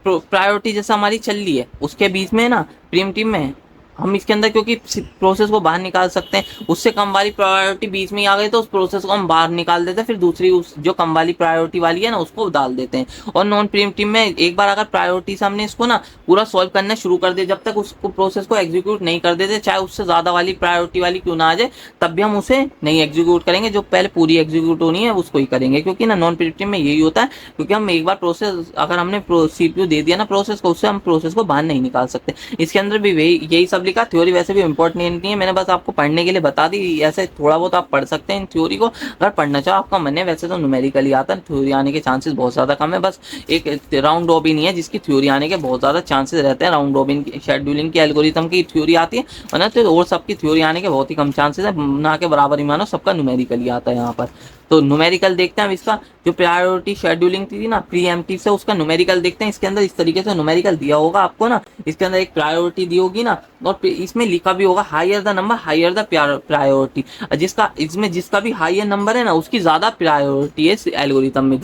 प्रायोरिटी जैसा हमारी चल रही है उसके बीच में ना, प्रीएम्प्टिव में हम इसके अंदर क्योंकि प्रोसेस को बाहर निकाल सकते हैं, उससे कम वाली प्रायोरिटी बीच में आ गई तो उस प्रोसेस को हम बाहर निकाल देते हैं, फिर दूसरी उस जो कम वाली प्रायोरिटी वाली है ना उसको डाल देते हैं। और नॉन प्रीएम्प्टिव में एक बार अगर प्रायोरिटी से हमने इसको ना पूरा सॉल्व करना शुरू कर दिया, जब तक उसको प्रोसेस को एग्जीक्यूट नहीं कर देते, चाहे उससे ज्यादा वाली प्रायोरिटी वाली क्यों ना आ जाए, तब भी हम उसे नहीं एग्जीक्यूट करेंगे। जो पहले पूरी एग्जीक्यूट होनी है उसको ही करेंगे, क्योंकि ना नॉन प्रीएम्प्टिव में यही होता है, क्योंकि हम एक बार प्रोसेस अगर हमने सीपीयू दे दिया ना प्रोसेस को, उससे हम प्रोसेस को बाहर नहीं निकाल सकते। इसके अंदर भी यही सब लिखा। थ्योरी वैसे भी इंपॉर्टेंट नहीं है, मैंने बस आपको पढ़ने के लिए बता दी। ऐसे थोड़ा बहुत आप पढ़ सकते हैं इन थ्योरी को, अगर पढ़ना चाहो आपका मन है। वैसे तो न्यूमेरिकली आता है, थ्योरी आने के चांसेस बहुत ज्यादा कम है। बस एक राउंड रॉबिन ही है जिसकी थ्योरी आने के बहुत ज्यादा चांसेस रहते हैं। राउंड रॉबिन की शेड्यूलिंग की एल्गोरिथम की थ्योरी आती है, वरना तो और सबकी थ्योरी आने के बहुत ही कम चांसेस है, ना के बराबर ही मानो सबका न्यूमेरिकली आता है यहाँ पर। तो न्यूमेरिकल देखते हैं अब इसका, जो प्रायोरिटी शेड्यूलिंग थी ना प्रीएम्प्टिव से, उसका न्यूमेरिकल देखते हैं। इसके अंदर इस तरीके से न्यूमेरिकल दिया होगा आपको ना, इसके अंदर एक प्रायोरिटी दी होगी ना, और इसमें लिखा भी होगा higher the number higher the priority. जिसका इसमें जिसका भी हायर नंबर है ना उसकी ज्यादा प्रायोरिटी है इस एल्गोरिथम में,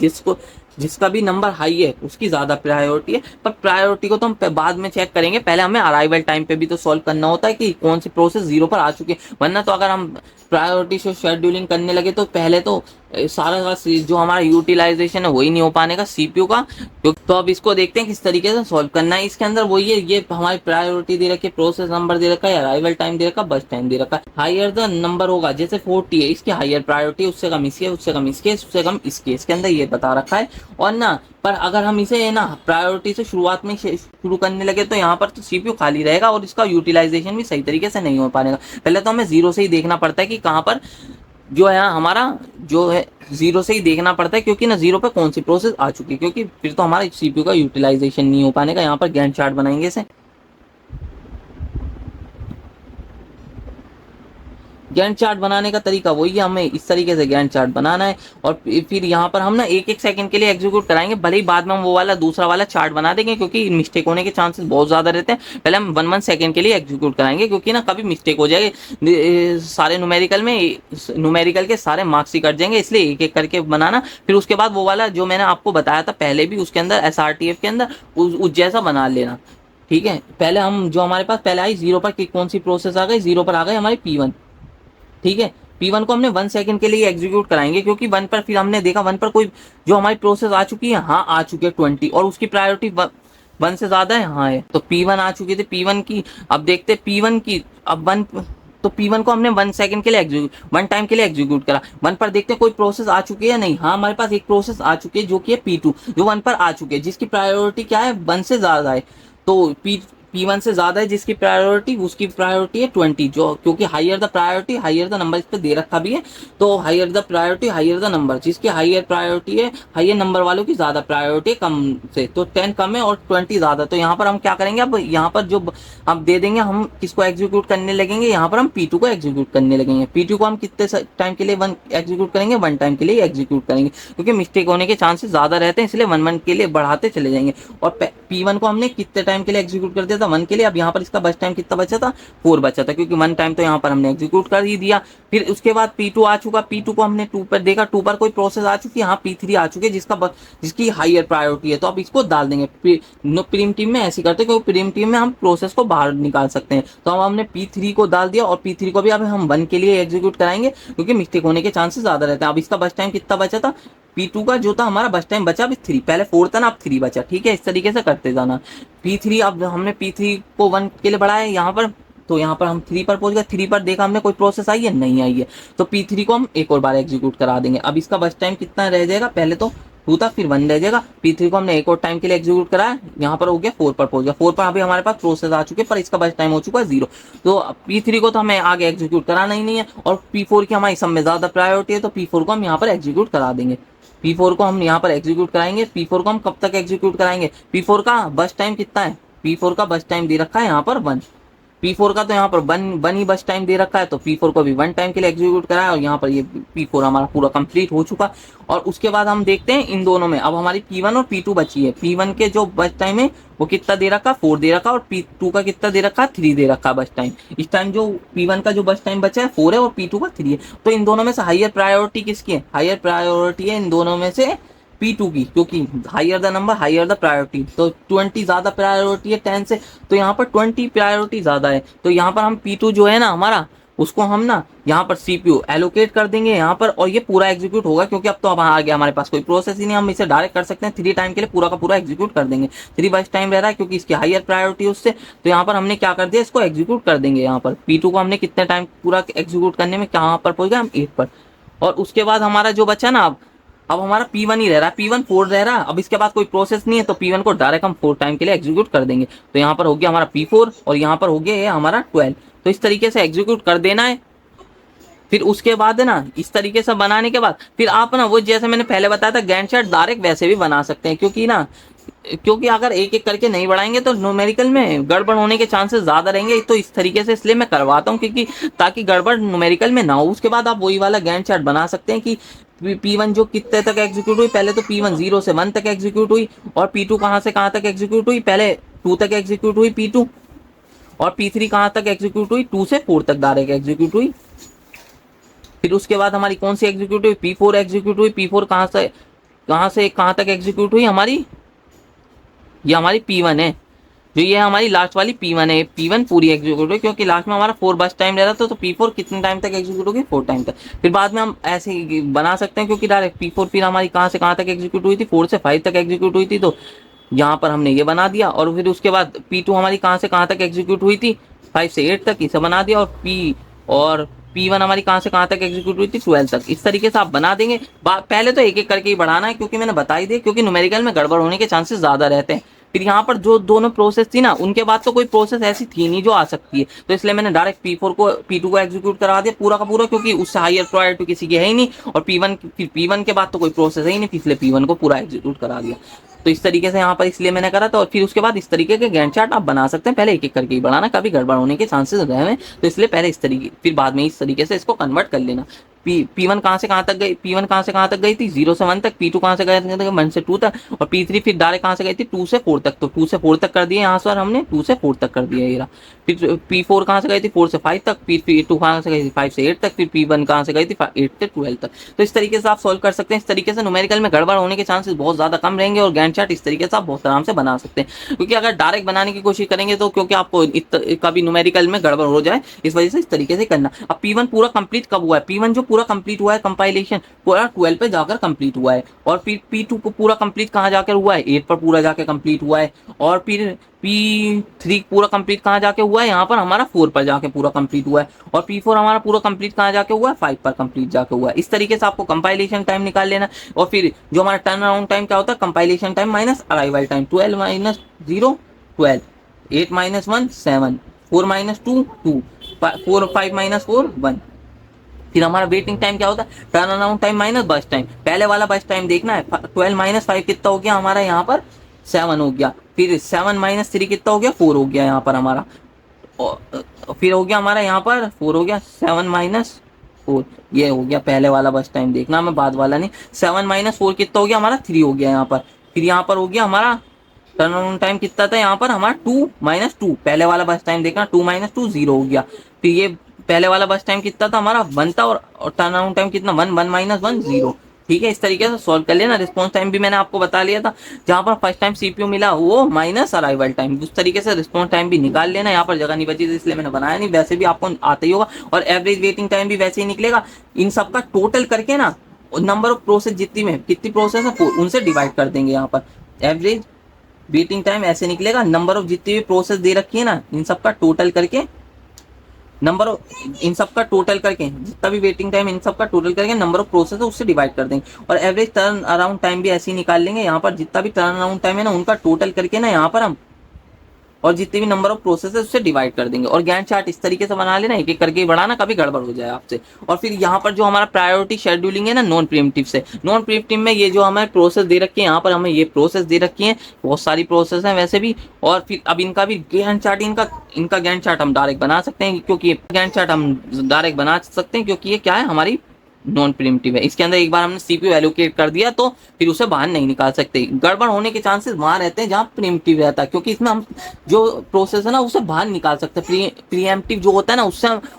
जिसका भी नंबर हाई है उसकी ज्यादा प्रायोरिटी है। पर प्रायोरिटी को तो हम बाद में चेक करेंगे, पहले हमें अराइवल टाइम पे भी तो सॉल्व करना होता है कि कौन सी प्रोसेस जीरो पर आ चुकी है। वरना तो अगर हम प्रायोरिटी से शेड्यूलिंग करने लगे तो पहले तो सारा जो हमारा यूटिलाइजेशन है वही नहीं हो पाने का सीपीयू का। तो अब इसको देखते हैं किस तरीके से सॉल्व करना है। इसके अंदर वही है, ये हमारी प्रायोरिटी दे रखी है, प्रोसेस नंबर दे रखा है, अराइवल टाइम दे रखा है, बस टाइम दे रखा है। हायर द नंबर होगा, जैसे 40 है इसकी हायर प्रायोरिटी, उससे कम इसकी, उससे कम इसके, उससे कम इसके, इसके अंदर ये बता रखा है। और ना पर अगर हम इसे ना प्रायोरिटी से शुरुआत में शुरू करने लगे तो यहाँ पर तो सीपीयू खाली रहेगा और इसका यूटिलाइजेशन भी सही तरीके से नहीं हो पाएगा। पहले तो हमें जीरो से ही देखना पड़ता है कि कहाँ पर जो है हमारा जो है जीरो से ही देखना पड़ता है, क्योंकि ना जीरो पे कौन सी प्रोसेस आ चुकी है, क्योंकि फिर तो हमारा सीपीयू का यूटिलाइजेशन नहीं हो पाने का। यहाँ पर गैंट चार्ट बनाएंगे इसे। गैंट चार्ट बनाने का तरीका वही है, हमें इस तरीके से गैंट चार्ट बनाना है। और फिर यहाँ पर हम ना एक एक सेकंड के लिए एग्जीक्यूट कराएंगे, भले ही बाद में हम वो वाला दूसरा वाला चार्ट बना देंगे, क्योंकि मिस्टेक होने के चांसेस बहुत ज्यादा रहते हैं। पहले हम 1 सेकंड के लिए एग्जीक्यूट कराएंगे, क्योंकि ना कभी मिस्टेक हो जाएगी, सारे न्यूमेरिकल के सारे मार्क्स ही कट जाएंगे, इसलिए एक एक करके बनाना। फिर उसके बाद वो वाला जो मैंने आपको बताया था पहले भी, उसके अंदर SRTF के अंदर उस जैसा बना लेना। ठीक है, पहले हम जो हमारे पास पहले आई जीरो पर कौन सी प्रोसेस आ गई, जीरो पर आ गई हमारी P1। ठीक है, P1 को हमने 1 सेकंड के लिए एग्जीक्यूट कराएंगे, क्योंकि 1 पर फिर हमने देखा 1 पर कोई जो हमारी प्रोसेस आ चुकी है, हाँ आ चुकी है 20, और उसकी प्रायोरिटी 1 से ज्यादा है, हाँ है, तो P1 आ चुकी थी। P1 की अब देखते P1 की, अब 1 तो P1 को हमने 1 सेकंड के लिए एग्जीक्यूट 1 टाइम के लिए एग्जीक्यूट करा। 1 पर देखते कोई प्रोसेस आ चुकी है या नहीं, हाँ हमारे पास एक प्रोसेस आ चुकी है जो कि है P2, जो 1 पर आ चुकी है, जिसकी प्रायोरिटी क्या है 1 से ज्यादा है। तो P1 से ज्यादा है जिसकी प्रायोरिटी, उसकी प्रायोरिटी है 20, जो क्योंकि higher the priority higher the number इस पे दे रखा भी है, तो higher the priority higher the number, जिसकी हायर प्रायोरिटी है, हायर नंबर वालों की ज्यादा प्रायोरिटी कम से, तो 10 कम है और 20 ज्यादा। तो यहाँ पर हम क्या करेंगे, अब यहाँ पर जो हम दे देंगे, हम किसको एग्जीक्यूट करने लगेंगे, यहाँ पर हम P2 को एग्जीक्यूट करने लगेंगे। P2 को हम कितने टाइम के लिए 1 एग्जीक्यूट करेंगे, 1 टाइम के लिए एग्जीक्यूट करेंगे, क्योंकि मिस्टेक होने के चांसेस ज्यादा रहते हैं, इसलिए 1 के लिए बढ़ाते चले जाएंगे। और P1 को हमने कितने टाइम के लिए एग्जीक्यूट कर दिया था, 1 के लिए। अब यहाँ पर इसका बस टाइम कितना बचा था, 4 बचा था, क्योंकि 1 टाइम तो यहाँ पर हमने एग्जीक्यूट कर ही दिया। फिर उसके बाद P2 आ चुका, P2 को हमने 2 पर देखा, 2 पर कोई प्रोसेस आ चुकी है, यहाँ P3 आ चुकी है जिसकी हायर प्रायोरिटी है, तो अब इसको डाल देंगे। प्रीएम्प्टिव में ऐसे करते हैं, क्योंकि प्रीएम्प्टिव में हम प्रोसेस को बाहर निकाल सकते हैं। तो अब हमने P3 को डाल दिया, और P3 को भी अब हम 1 के लिए एग्जीक्यूट कराएंगे, क्योंकि मिस्टेक होने के चांसेस ज्यादा रहते हैं। अब इसका बस टाइम कितना बचा था, P2 का जो था हमारा बस टाइम बचा अभी 3, पहले 4 था ना, अब 3 बचा। ठीक है, इस तरीके से करते जाना। P3 अब हमने P3 को 1 के लिए बढ़ाया यहाँ पर, तो यहाँ पर हम 3 पर पहुंच गए। 3 पर देखा हमने कोई प्रोसेस आई है, नहीं आई है, तो P3 को हम एक और बार एग्जीक्यूट करा देंगे। अब इसका बस टाइम कितना रह जाएगा, पहले तो 2 था फिर 1 रह जाएगा। P3 को हमने एक और टाइम के लिए एग्जीक्यूट कराया, यहाँ पर हो गया 4 पर पहुंच गया। 4 पर अभी हमारे पास प्रोसेस आ चुके हैं, पर इसका बस टाइम हो चुका है 0। तो P3 को तो हमें आगे एग्जीक्यूट कराना ही नहीं है, और P4 की हमारी सब में ज्यादा प्रायोरिटी है, तो P4 को हम यहाँ पर एग्जीक्यूट करा देंगे। P4 को हम यहाँ पर एग्जीक्यूट कराएंगे। P4 को हम कब तक एग्जीक्यूट कराएंगे, P4 का बस टाइम कितना है, P4 का बस टाइम दे रखा है यहाँ पर 1। P4 का तो यहाँ पर 1 ही बस टाइम दे रखा है, तो P4 को भी 1 टाइम के लिए एग्जीक्यूट कराया, और यहाँ पर ये P4 हमारा पूरा कंप्लीट हो चुका। और उसके बाद हम देखते हैं इन दोनों में, अब हमारी P1 और P2 बची है। P1 के जो बस टाइम है वो कितना दे रखा, 4 दे रखा, और P2 का कितना दे रखा, 3 दे रखा बस टाइम। इस टाइम जो P1 का जो बस टाइम बचा है 4 है, और P2 का 3 है। तो इन दोनों में से हायर प्रायोरिटी किसकी है, हायर प्रायोरिटी है इन दोनों में से P2 की, क्योंकि higher the number higher the priority, तो 20 ज़्यादा प्रायोरिटी है 10 से, तो यहाँ पर 20 प्रायोरिटी ज़्यादा है, तो यहाँ पर हम P2 जो है ना हमारा, उसको हम ना यहाँ पर CPU एलोकेट कर देंगे यहाँ पर, और ये पूरा एग्जीक्यूट होगा, क्योंकि अब तो अब आ गया हमारे पास कोई प्रोसेस ही नहीं, हम इसे डायरेक्ट कर सकते हैं 3 टाइम के लिए पूरा का पूरा एग्जीक्यूट कर देंगे। 3 बस टाइम रह रहा है क्योंकि इसकी हायर प्रायोरिटी उससे, तो यहाँ पर हमने क्या कर दिया, इसको एग्जीक्यूट कर देंगे। यहाँ पर P2 को हमने कितने टाइम पूरा एग्जीक्यूट करने में कहाँ पर पहुंच गए हम 8 पर, और उसके बाद हमारा जो बचा ना, अब हमारा P1 ही रह रहा है, P1 4 रह रहा है, अब इसके बाद कोई प्रोसेस नहीं है, तो P1 को डायरेक्ट हम 4 टाइम के लिए एग्जीक्यूट कर देंगे। तो यहाँ पर हो गया हमारा P4 और यहाँ पर हो गया ये हमारा 12। तो इस तरीके से एग्जीक्यूट कर देना है। फिर उसके बाद है ना, इस तरीके से बनाने के बाद फिर आप ना वो जैसे मैंने पहले बताया था गैंट चार्ट डायरेक्ट वैसे भी बना सकते हैं, क्योंकि अगर एक एक करके नहीं बढ़ाएंगे तो न्यूमेरिकल में गड़बड़ होने के चांसेस ज़्यादा रहेंगे। तो इस तरीके से इसलिए मैं करवाता हूँ, क्योंकि ताकि गड़बड़ न्यूमेरिकल में ना हो। उसके बाद आप वही वाला गैंट चार्ट बना सकते हैं कि P1 जो कितने तक एग्जीक्यूट हुई, पहले तो P1 0 से 1 तक एग्जीक्यूट हुई, और P2 कहाँ से कहाँ तक एग्जीक्यूट हुई, पहले 2 तक एग्जीक्यूट हुई P2, और P3 कहाँ तक एग्जीक्यूट हुई, 2 से 4 तक डायरेक्ट एग्जीक्यूट हुई। फिर उसके बाद हमारी कौन सी एग्जीक्यूट हुई, P4 एग्जीक्यूट हुई। P4 कहाँ कहाँ तक एग्जीक्यूट हुई हमारी, ये हमारी P1 है, जो ये हमारी लास्ट वाली P1 है। P1 पूरी एग्जीक्यूट हुई, क्योंकि लास्ट में हमारा 4 बस टाइम रह रहा था, तो P4 कितने टाइम तक एग्जीक्यूट होगी, 4 टाइम तक। फिर बाद में हम ऐसे ही बना सकते हैं, क्योंकि डायरेक्ट P4 फिर हमारी कहाँ से कहाँ तक एग्जीक्यूट हुई थी, 4 से 5 तक एग्जीक्यूट हुई थी, तो यहाँ पर हमने ये बना दिया। और फिर उसके बाद P2 हमारी कहाँ से कहाँ तक एग्जीक्यूट हुई थी, 5 से 8 तक, इसे बना दिया। और P1 हमारी कहाँ से कहाँ तक एग्जीक्यूट हुई थी, 12 तक। इस तरीके से आप बना देंगे। पहले तो एक एक करके ही बढ़ाना है, क्योंकि मैंने बता ही दिया, क्योंकि न्यूमेरिकल में गड़बड़ होने के चांसेस ज़्यादा रहते हैं। फिर यहाँ पर जो दोनों प्रोसेस थी ना, उनके बाद तो कोई प्रोसेस ऐसी थी नहीं जो आ सकती है, तो इसलिए मैंने डायरेक्ट P2 को एग्जीक्यूट करा दिया पूरा का पूरा, क्योंकि उससे हायर प्रायोरिटी किसी की है ही नहीं। और P1 के बाद तो कोई प्रोसेस है ही नहीं, इसलिए P1 को पूरा एग्जीक्यूट करा दिया। तो इस तरीके से यहाँ पर इसलिए मैंने करा था। और फिर उसके बाद इस तरीके के गैंट चार्ट आप बना सकते हैं, पहले एक एक करके ही बढ़ाना, कभी गड़बड़ होने के चांसेस रहे हैं, तो इसलिए पहले इस तरीके, फिर बाद में इस तरीके से इसको कन्वर्ट कर लेना। P1 कहाँ से कहाँ तक गई, P1 कहाँ से कहाँ तक गई थी, 0 से 1 तक। P2 कहाँ से गए थे, 1 से 2 तक। और P3 फिर डायरेक्ट कहाँ से गई थी, 2 से 4 तक, तो 2 से 4 तक कर दिए यहाँ से, हमने 2 से 4 तक कर दिया ये रहा। फिर P4 कहाँ से गई थी, 4 से 5 तक। P2 कहाँ से गई थी, 5 से 8 तक। फिर P1 कहाँ से गई थी, 8 से 12 तक। तो इस तरीके से आप सॉल्व कर सकते हैं। इस तरीके से न्यूमेरिकल में गड़बड़ होने के चांसेस बहुत ज़्यादा कम रहेंगे, और गैंट चार्ट इस तरीके से आप बहुत आराम से बना सकते हैं। क्योंकि अगर डायरेक्ट बनाने की कोशिश करेंगे तो क्योंकि आपको कभी न्यूमेरिकल में गड़बड़ हो जाए, इस वजह से इस तरीके से करना। अब P1 पूरा कंप्लीट कब हुआ है, P1 जो पूरा कंप्लीट हुआ है कंपाइलेशन पूरा 12 पे जाकर कंप्लीट हुआ है। और फिर P2 को पूरा कंप्लीट कहाँ जाकर हुआ है, 8 पर पूरा जाकर कंप्लीट हुआ है। और फिर P3 पूरा कंप्लीट कहाँ जाके हुआ है, यहाँ पर हमारा 4 पर जाके पूरा कंप्लीट हुआ है। और P4 हमारा पूरा कंप्लीट कहाँ जाके हुआ है, 5 पर कंप्लीट जाके हुआ है। इस तरीके से आपको कंपाइलेशन टाइम निकाल लेना। और फिर जो हमारा टर्न अराउंड टाइम क्या होता है, compilation time minus arrival time, 12 minus 0 12, 8 minus 1 7, 4 minus 2 2, 4 5 minus 4 1। फिर हमारा वेटिंग टाइम क्या होता है, टर्न अराउंड टाइम माइनस बस टाइम। पहले वाला बस टाइम देखना है, 12 माइनस 5 कितना हो गया हमारा, यहाँ पर 7 हो गया। फिर 7 माइनस 3 कितना हो गया, 4 हो गया यहाँ पर हमारा। और फिर हो गया हमारा यहाँ पर 4 हो गया, 7 माइनस 4, ये हो गया पहले वाला बस टाइम देखना, मैं बाद वाला नहीं। 7 माइनस 4 कितना हो गया हमारा, 3 हो गया यहाँ पर। फिर यहाँ पर हो गया हमारा टर्न अराउंड टाइम कितना था यहाँ पर हमारा, 2 माइनस 2, पहले वाला बस टाइम देखना, 2 माइनस 2 0 हो गया। फिर ये पहले वाला बस टाइम कितना था हमारा, 1 था। और टर्न अराउंड टाइम कितना, 1 1 माइनस 1 0। ठीक है, इस तरीके से सॉल्व कर लेना। रिस्पॉन्स टाइम भी मैंने आपको बता लिया था, जहाँ पर फर्स्ट टाइम CPU मिला वो माइनस अराइवल टाइम, उस तरीके से रिस्पॉन्स टाइम भी निकाल लेना। यहाँ पर जगह नहीं बची थी इसलिए मैंने बनाया नहीं, वैसे भी आपको आता ही होगा। और एवरेज वेटिंग टाइम भी वैसे ही निकलेगा। इन सबका टोटल करके ना, नंबर ऑफ प्रोसेस कितनी प्रोसेस है उनसे डिवाइड कर देंगे। यहाँ पर एवरेज वेटिंग टाइम ऐसे निकलेगा, नंबर ऑफ जितनी भी प्रोसेस दे रखी है ना, इन सबका टोटल करके इन सब का टोटल करके, जितना भी वेटिंग टाइम इन सब का टोटल करके नंबर ऑफ प्रोसेस है उससे डिवाइड कर देंगे। और एवरेज टर्न अराउंड टाइम भी ऐसे ही निकाल लेंगे। यहाँ पर जितना भी टर्न अराउंड टाइम है ना, उनका टोटल करके ना यहाँ पर हम, और जितने भी नंबर ऑफ प्रोसेस है उससे डिवाइड कर देंगे। और गैंट चार्ट इस तरीके से बना लेना, एक एक करके ही बढ़ाना, कभी गड़बड़ हो जाए आपसे। और फिर यहाँ पर जो हमारा प्रायोरिटी शेड्यूलिंग है ना, नॉन प्रीएम्प्टिव से, नॉन प्रीएम्प्टिव में ये जो हमें प्रोसेस दे रखी है, यहाँ पर हमें ये प्रोसेस दे रखी है, बहुत सारी प्रोसेस हैं वैसे भी। और फिर अब इनका भी गैंट चार्ट, इनका गैंट चार्ट हम डायरेक्ट बना सकते हैं, क्योंकि गैंट चार्ट हम डायरेक्ट बना सकते हैं, क्योंकि ये क्या है हमारी नॉन प्रिमिटिव है। इसके अंदर एक बार हमने सीपीयू एलोकेट कर दिया तो फिर उसे बाहर नहीं निकाल सकते। गड़बड़ होने के चांसेस वहां रहते हैं जहां प्रिमिटिव रहता है, क्योंकि इसमें हम जो प्रोसेस है ना उसे बाहर निकाल सकते हैं। प्रीएम्प्टिव जो होता है ना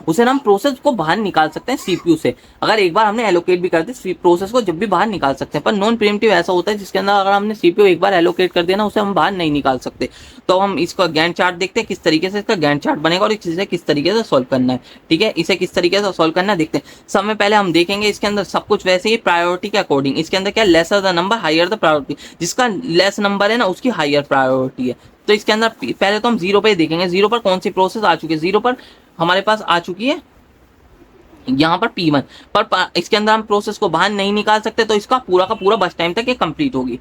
उसे हम प्रोसेस को बाहर निकाल सकते हैं सीपीयू से। अगर एक बार हमने एलोकेट भी कर दी प्रोसेस को जब भी बाहर निकाल सकते हैं। पर नॉन प्रिमिटिव ऐसा होता है जिसके अंदर अगर हमने सीपीयू एक बार एलोकेट कर दिया ना उसे हम बाहर नहीं निकाल सकते। तो हम इसका गैंट चार्ट देखते हैं किस तरीके से इसका गैंट चार्ट बनेगा और इसे किस तरीके से सॉल्व करना है। ठीक है, इसे किस तरीके से सॉल्व करना है देखते हैं। सब में पहले हम देखेंगे इसके अंदर सब कुछ वैसे ही प्रायोरिटी के अकॉर्डिंग। इसके अंदर क्या, lesser the number higher the priority, जिसका लेस नंबर है ना उसकी हायर प्रायोरिटी है। तो इसके अंदर पहले तो हम 0 पे देखेंगे, 0 पर कौन सी प्रोसेस आ चुकी है। 0 पर हमारे पास आ चुकी है यहाँ पर P1 पर इसके अंदर हम प्रोसेस को बाहर नहीं निकाल सकते, तो इसका पूरा का पूरा बस टाइम तक ये कंप्लीट होगी,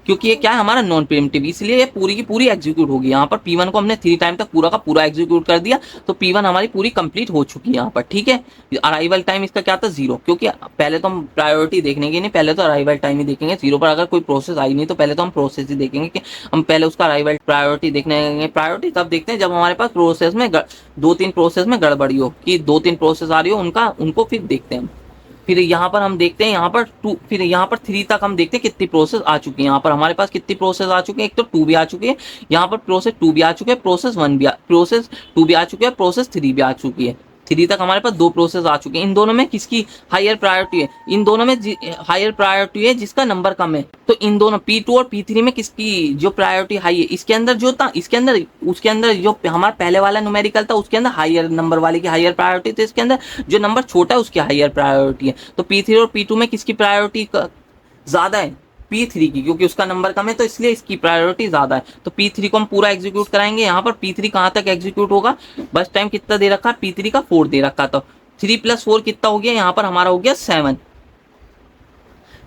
क्योंकि ये क्या है हमारा नॉन प्रिमिटिव, इसलिए ये पूरी की पूरी एग्जीक्यूट होगी। यहाँ पर P1 को हमने 3 टाइम तक पूरा का पूरा एग्जीक्यूट कर दिया, तो P1 हमारी पूरी कंप्लीट हो चुकी है यहाँ पर। ठीक है, अराइवल टाइम इसका क्या था 0, क्योंकि पहले तो हम प्रायोरिटी देखने के नहीं, पहले तो अराइवल टाइम ही देखेंगे। 0 पर अगर कोई प्रोसेस आई नहीं तो पहले तो हम प्रोसेस ही देखेंगे कि हम पहले उसका अराइवल प्रायोरिटी देखने। प्रायोरिटी तब देखते हैं जब हमारे पास प्रोसेस में 2-3 प्रोसेस में गड़बड़ी हो, कि 2-3 प्रोसेस आ रही हो उनको फिर देखते हैं हम। फिर यहाँ पर हम देखते हैं यहाँ पर 2, फिर यहाँ पर 3 तक हम देखते हैं कितनी प्रोसेस आ चुकी है। यहाँ पर हमारे पास कितनी प्रोसेस आ चुकी है, एक तो 2 भी आ चुकी है, यहाँ पर प्रोसेस 2 भी आ चुके हैं, प्रोसेस 2 भी आ चुकी है, प्रोसेस 3 भी आ चुकी है। 3 तक हमारे पास 2 प्रोसेस आ चुके हैं। इन दोनों में किसकी हायर प्रायोरिटी है, इन दोनों में हायर प्रायोरिटी है जिसका नंबर कम है। तो इन दोनों P2 और P3 में किसकी जो प्रायोरिटी हाई है, इसके अंदर जो था इसके अंदर उसके अंदर जो हमारा पहले वाला न्यूमेरिकल था उसके अंदर हायर नंबर वाले की हायर प्रायोरिटी, तो इसके अंदर जो नंबर छोटा है उसकी हायर प्रायोरिटी है। तो P3 और P2 में किसकी प्रायोरिटी ज्यादा है, P3 की, क्योंकि उसका नंबर कम है तो इसलिए इसकी प्रायोरिटी ज्यादा है। तो P3 को हम पूरा एग्जीक्यूट कराएंगे। यहाँ पर P3 कहाँ तक एग्जीक्यूट होगा, बस टाइम कितना दे रखा है P3 का 4 दे रखा था। 3 + 4 कितना हो गया, यहाँ पर हमारा हो गया 7।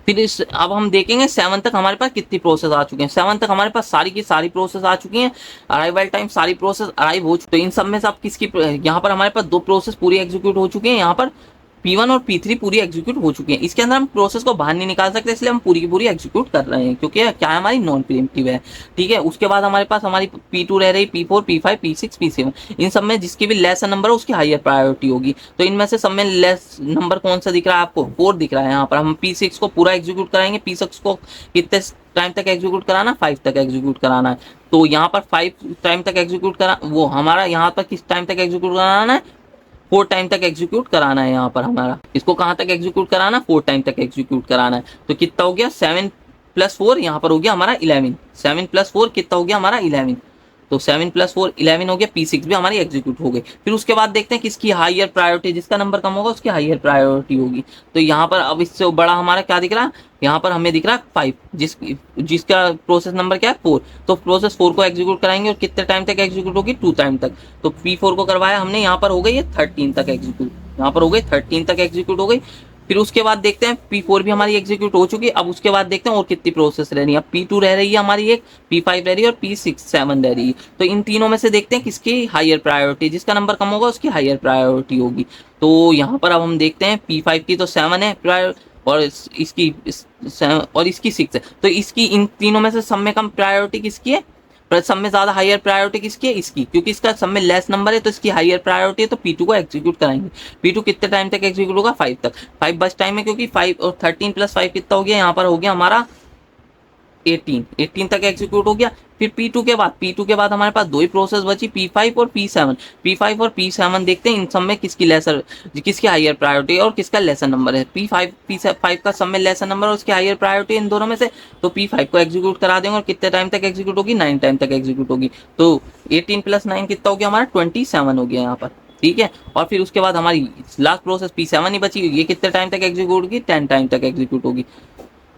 फिर अब हम देखेंगे 7 तक हमारे पास कितनी प्रोसेस आ चुके हैं। 7 तक हमारे पास सारी की सारी प्रोसेस आ चुकी हैं, अराइवल टाइम सारी प्रोसेस अराइव हो चुकी है। तो इन सब में से अब किसकी, यहाँ पर हमारे पास 2 प्रोसेस पूरी एग्जीक्यूट हो चुकी हैं, यहाँ पर P1 और P3 पूरी एग्जीक्यूट हो चुकी है। इसके अंदर हम प्रोसेस को बाहर नहीं निकाल सकते, इसलिए हम पूरी की पूरी एग्जीक्यूट कर रहे हैं, क्योंकि क्या है हमारी नॉन प्रीएम्प्टिव है। ठीक है, उसके बाद हमारे पास हमारी P2 रह रही, P4, P5, P6, P7, इन सब में जिसकी भी लेस नंबर है उसकी हायर प्रायोरिटी होगी। तो इनमें से सब में लेस नंबर कौन सा दिख रहा है आपको, 4 दिख रहा है। यहाँ पर हम P6 को पूरा एग्जीक्यूट कराएंगे। P6 को कितने टाइम तक एग्जीक्यूट कराना, 5 तक एग्जीक्यूट कराना है। तो यहाँ पर 5 टाइम तक एग्जीक्यूट करा, वो हमारा यहाँ पर किस टाइम तक एग्जीक्यूट कराना है, 4 टाइम तक एग्जीक्यूट कराना है। यहाँ पर हमारा इसको कहाँ तक एग्जीक्यूट कराना, 4 टाइम तक एग्जीक्यूट कराना है। तो कितना हो गया, 7 + 4, यहाँ पर हो गया हमारा 11। 7 + 4 कितना हो गया हमारा 11। तो 7 + 4 11 हो गया। P6 भी हमारी एग्जीक्यूट हो गई। फिर उसके बाद देखते हैं किसकी हायर प्रायोरिटी, जिसका नंबर कम होगा उसकी हायर प्रायोरिटी होगी। तो यहाँ पर अब इससे बड़ा हमारा क्या दिख रहा है, यहाँ पर हमें दिख रहा है 5, जिसका प्रोसेस नंबर क्या है 4। तो प्रोसेस 4 को एग्जीक्यूट कराएंगे और कितने टाइम तक एग्जीक्यूट होगी, 2 टाइम तक। तो P4 को करवाया हमने, यहाँ पर हो गई 13 तक एग्जीक्यूट, यहाँ पर हो गई 13 तक एग्जीक्यूट हो गई। फिर उसके बाद देखते हैं P4 भी हमारी एग्जीक्यूट हो चुकी है। अब उसके बाद देखते हैं और कितनी प्रोसेस रह रही है। P2 रह रही है हमारी एक, P5 रह रही है और P6 7 रह रही है। तो इन तीनों में से देखते हैं किसकी हायर प्रायोरिटी, जिसका नंबर कम होगा उसकी हायर प्रायोरिटी होगी। तो यहाँ पर अब हम देखते हैं P5 की तो 7 है और इसकी 6 है। तो इसकी इन तीनों में से सब में कम प्रायोरिटी किसकी है, पर सब में ज्यादा हायर प्रायोरिटी किसकी है, इसकी, क्योंकि इसका सब में लेस नंबर है तो इसकी हायर प्रायोरिटी है। तो P2 को एग्जीक्यूट कराएंगे। P2 कितने टाइम तक एग्जीक्यूट होगा, 5 तक। 5 बस टाइम है, क्योंकि 5 और 13 + 5 कितना हो गया, यहाँ पर हो गया हमारा 18 तक एग्जीक्यूट हो गया। फिर P2 के बाद हमारे पास 2 ही प्रोसेस बची, P5 और P7। P5 और P7 देखते हैं इन सब में किसकी हायर प्रायोरिटी और किसका लेसर नंबर है। P5 का सब में लेसर नंबर और उसकी हायर प्रायोरिटी इन दोनों में से। तो P5 को एग्जीक्यूट करा देंगे और कितने टाइम तक एग्जीक्यूट होगी, 9 टाइम तक एग्जीक्यूट होगी। तो 18 + 9 कितना हो गया हमारा, 27 हो गया यहाँ पर। ठीक है, और फिर उसके बाद हमारी लास्ट प्रोसेस P7 ही बची, ये कितने टाइम तक एग्जीक्यूट होगी, 10 टाइम तक एग्जीक्यूट होगी।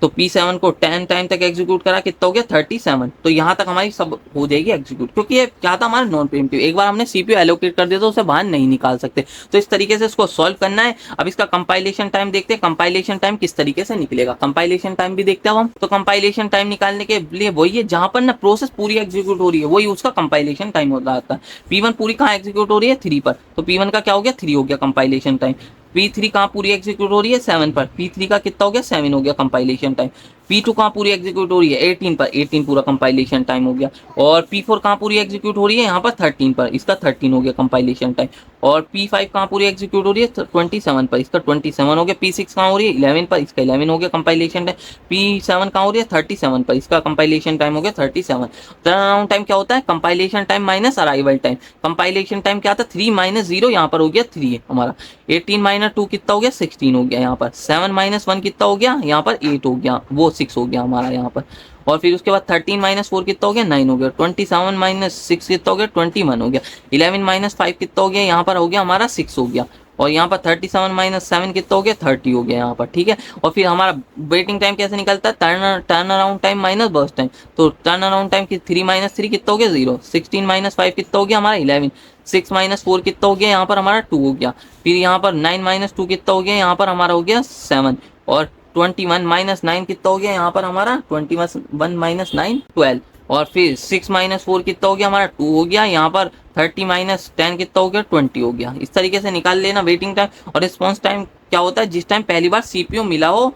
तो P7 को 10 टाइम तक एग्जीक्यूट करा, कितना हो गया 37। तो यहाँ तक हमारी सब हो जाएगी एग्जीक्यूट, क्योंकि ये क्या था हमारा नॉन प्रीएम्प्टिव। एक बार हमने CPU एलोकेट कर दिया तो उसे बाहर नहीं निकाल सकते। तो इस तरीके से इसको सॉल्व करना है। अब इसका कंपाइलेशन टाइम देखते हैं, कंपाइलेशन टाइम किस तरीके से निकलेगा। कंपाइलेशन टाइम भी देखते हैं हम। तो कंपाइलेशन टाइम निकालने के लिए वही है, जहां पर ना प्रोसेस पूरी एग्जीक्यूट हो रही है वही उसका कंपाइलेशन टाइम होता है। P1 पूरी कहाँ एग्जीक्यूट हो रही है, 3 पर। तो P1 का क्या हो गया, 3 हो गया कंपाइलेशन टाइम। P3 कहाँ पूरी एग्जीक्यूट हो रही है, 7 पर। P3 का कितना हो गया, 7 हो गया कंपाइलेशन टाइम। P2 कहाँ पूरी एग्जीक्यूट हो रही है 18 पर, 18 पूरा कंपाइलेशन टाइम हो गया। और P4 कहाँ पूरी एग्जीक्यूट हो रही है यहाँ पर 13 पर, इसका 13 हो गया कंपाइलेशन टाइम। और P5 कहाँ पूरी एग्जीक्यूट हो रही है 27 पर, इसका 27 हो गया। P6 कहाँ हो रही है 11 पर, इसका 11 हो गया कंपाइलेशन टाइम। P7 कहाँ हो रही है 37 पर, इसका कंपाइलेशन टाइम हो गया 37। टर्न अराउंड टाइम क्या होता है compilation time minus arrival time. Compilation time क्या था 3 माइनस 0, यहाँ पर हो गया 3 हमारा। 18 माइनस 2 कितना हो गया 16 हो गया यहाँ पर। 7 माइनस 1 कितना हो गया यहाँ पर 8 हो गया, वो 6 हो गया हमारा यहाँ पर। और फिर उसके बाद 13 माइनस 4 कितना हो गया 9 हो गया। 27 माइनस 6 कितना हो गया 21 हो गया। 11 माइनस 5 कितना हो गया यहाँ पर हो गया हमारा 6 हो गया। और यहाँ पर 37 माइनस 7 कितना हो गया 30 हो गया यहाँ पर, ठीक है। और फिर हमारा वेटिंग टाइम कैसे निकलता है turn around time minus burst time. तो टर्न अराउंड टाइम 3 माइनस 3 कितना हो गया 0। 16 माइनस 5 कितना हो गया हमारा 11। 6 माइनस 4 कितना हो गया यहाँ पर हमारा 2 हो गया। फिर यहाँ पर 9 माइनस 2 कितना हो गया यहाँ पर हमारा हो गया 7। और 21 माइनस 9 कितना हो गया यहाँ पर हमारा 21 माइनस 9 12। और फिर 6 माइनस 4 कितना हो गया हमारा 2 हो गया यहाँ पर। 30 माइनस 10 कितना हो गया 20 हो गया। इस तरीके से निकाल लेना वेटिंग टाइम। और रिस्पॉन्स टाइम क्या होता है जिस टाइम पहली बार सीपीयू मिला हो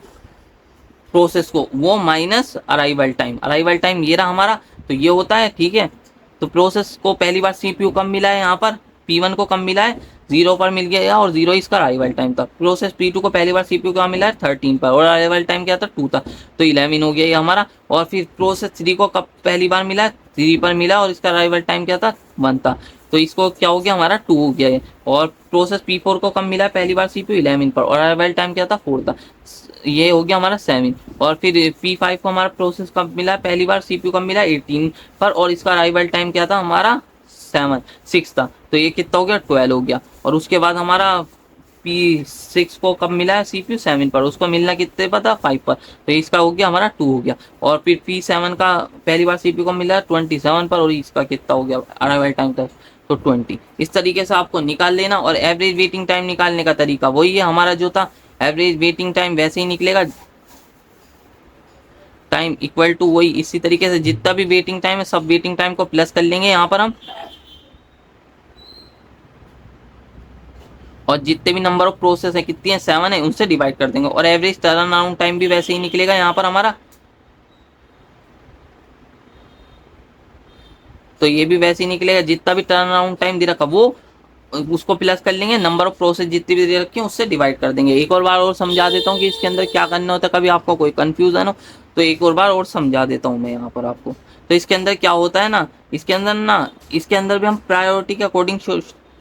प्रोसेस को, वो minus arrival time. Arrival time ये रहा हमारा, तो ये होता है, ठीक है। तो प्रोसेस को पहली बार सीपीयू कब मिला है यहाँ पर P1 को कब मिला है 0 पर मिल गया, और 0 इसका अराइवल टाइम था। प्रोसेस P2 को पहली बार सीपीयू कब मिला है 13 पर, और अराइवल टाइम क्या था 2 था, तो 11 हो गया ये हमारा। और फिर प्रोसेस 3 को कब पहली बार मिला 3 पर मिला, और इसका अराइवल टाइम क्या था 1 था, तो इसको क्या हो गया हमारा 2 हो गया है। और प्रोसेस P4 को कब मिला पहली बार सीपीयू 11 पर, और अराइवल टाइम क्या था 4 था, ये हो गया हमारा 7। और फिर P5 को हमारा प्रोसेस कब मिला पहली बार सीपीयू कब मिला 18 पर, और इसका अराइवल टाइम क्या था हमारा 6 था, तो ये कितना हो गया 12 हो गया। और उसके बाद हमारा P6 को कब मिला है सीपीयू 7 पर, उसको मिलना कितने पर था 5 पर, तो इसका हो गया हमारा 2 हो गया। और फिर P7 का पहली बार सीपीयू को मिला 27 पर, और इसका कितना हो गया अराइवल टाइम था तो 20। इस तरीके से आपको निकाल लेना। और एवरेज वेटिंग टाइम निकालने का तरीका वही है हमारा जो था, एवरेज वेटिंग टाइम वैसे ही निकलेगा, टाइम इक्वल टू वही इसी तरीके से जितना भी वेटिंग टाइम है सब वेटिंग टाइम को प्लस कर लेंगे यहाँ पर हम, और जितने भी नंबर ऑफ प्रोसेस है कितनी है 7 है उनसे डिवाइड कर देंगे। और एवरेज टर्न अराउंड टाइम भी वैसे ही निकलेगा यहाँ पर हमारा, तो ये भी वैसे ही निकलेगा, जितना भी टर्न अराउंड टाइम दे रखा वो उसको प्लस कर लेंगे, नंबर ऑफ प्रोसेस जितनी भी दे रखी है उससे डिवाइड कर देंगे। एक और बार और समझा देता हूँ कि इसके अंदर क्या करना होता है, कभी आपको कोई कंफ्यूजन हो तो एक और बार और समझा देता हूँ मैं यहाँ पर आपको। तो इसके अंदर क्या होता है ना, इसके अंदर भी हम प्रायोरिटी के अकॉर्डिंग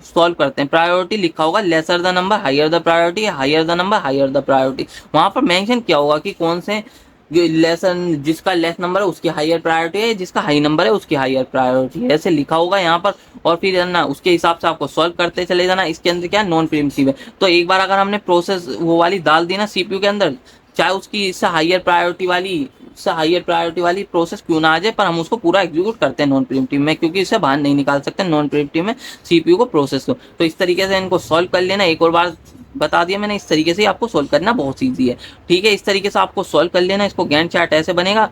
सॉल्व करते हैं। प्रायोरिटी लिखा होगा lesser the number higher the priority, higher the number higher the priority, वहां पर मेंशन किया होगा कि कौन से लेसन जिसका लेस नंबर है उसकी हायर प्रायोरिटी है, जिसका हाई नंबर है उसकी हायर प्रायोरिटी है, ऐसे लिखा होगा यहाँ पर। और फिर ना उसके हिसाब से आपको सॉल्व करते चले जाना। इसके अंदर क्या नॉन प्रिमिटिव है, तो एक बार अगर हमने प्रोसेस वो वाली डाल दी ना सीपीयू के अंदर, चाहे उसकी इससे हायर प्रायोरिटी वाली प्रोसेस क्यों ना आ जाए, पर हम उसको पूरा एग्जीक्यूट करते हैं नॉन प्रिमिटिव में, क्योंकि इससे बाहर नहीं निकाल सकते नॉन प्रिमिटिव में सीपीयू को प्रोसेस को। तो इस तरीके से इनको सॉल्व कर लेना। एक और बार बता दिया मैंने, इस तरीके से आपको सोल्व करना बहुत ईजी है, ठीक है। इस तरीके से आपको सोल्व कर लेना। इसको गैंट चार्ट ऐसे बनेगा।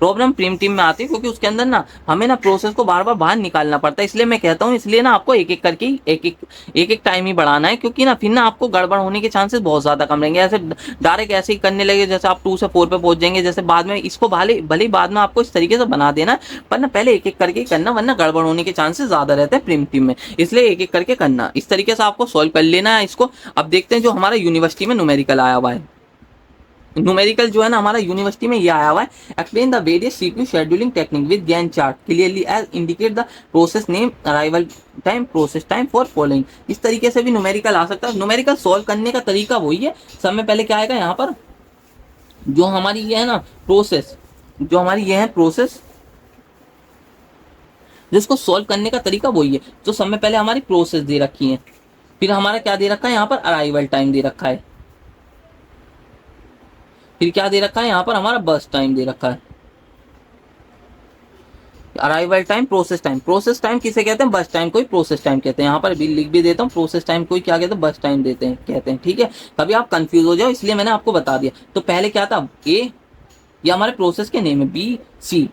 प्रॉब्लम प्रिमिटिव में आती है क्योंकि उसके अंदर ना हमें ना प्रोसेस को बार बार बाहर निकालना पड़ता है, इसलिए मैं कहता हूँ, इसलिए ना आपको एक एक करके एक टाइम ही बढ़ाना है, क्योंकि ना फिर ना आपको गड़बड़ होने के चांसेस बहुत ज्यादा कम रहेंगे। ऐसे डायरेक्ट ऐसे ही करने लगे जैसे आप 2 से 4 पे पहुंच जाएंगे, जैसे बाद में इसको भले भले ही बाद में आपको इस तरीके से बना देना, पर ना पहले एक एक करके करना, वरना गड़बड़ होने के चांसेस ज्यादा रहते हैं प्रिमिटिव में, इसलिए एक एक करके करना। इस तरीके से आपको सोल्व कर लेना है इसको। अब देखते हैं जो हमारा यूनिवर्सिटी में न्यूमेरिकल आया हुआ है। न्यूमेरिकल जो है ना हमारा यूनिवर्सिटी में ये आया हुआ है, explain the various CPU scheduling technique with Gantt chart clearly as indicate the process name arrival time process time for following. इस तरीके से भी न्यूमेरिकल आ सकता है। न्यूमेरिकल सॉल्व करने का तरीका वही है। सब में पहले क्या आएगा यहाँ पर, जो हमारी ये है ना प्रोसेस, जो हमारी ये है प्रोसेस, जिसको सॉल्व करने का तरीका वही है। तो सब में पहले हमारी प्रोसेस दे रखी है, फिर हमारा क्या दे रखा है यहाँ पर अराइवल टाइम दे रखा है, फिर क्या दे रखा है यहाँ पर हमारा बर्स्ट टाइम दे रखा है। Arrival time process time, process time किसे कहते हैं बर्स्ट टाइम को ही प्रोसेस टाइम कहते हैं। यहाँ पर भी लिख भी देता हूँ, प्रोसेस टाइम को ही क्या कहते हैं बर्स्ट टाइम देते हैं कहते हैं, ठीक है। कभी आप कंफ्यूज हो जाओ इसलिए मैंने आपको बता दिया। तो पहले क्या था ए, ये हमारे प्रोसेस के नेम है, बी सी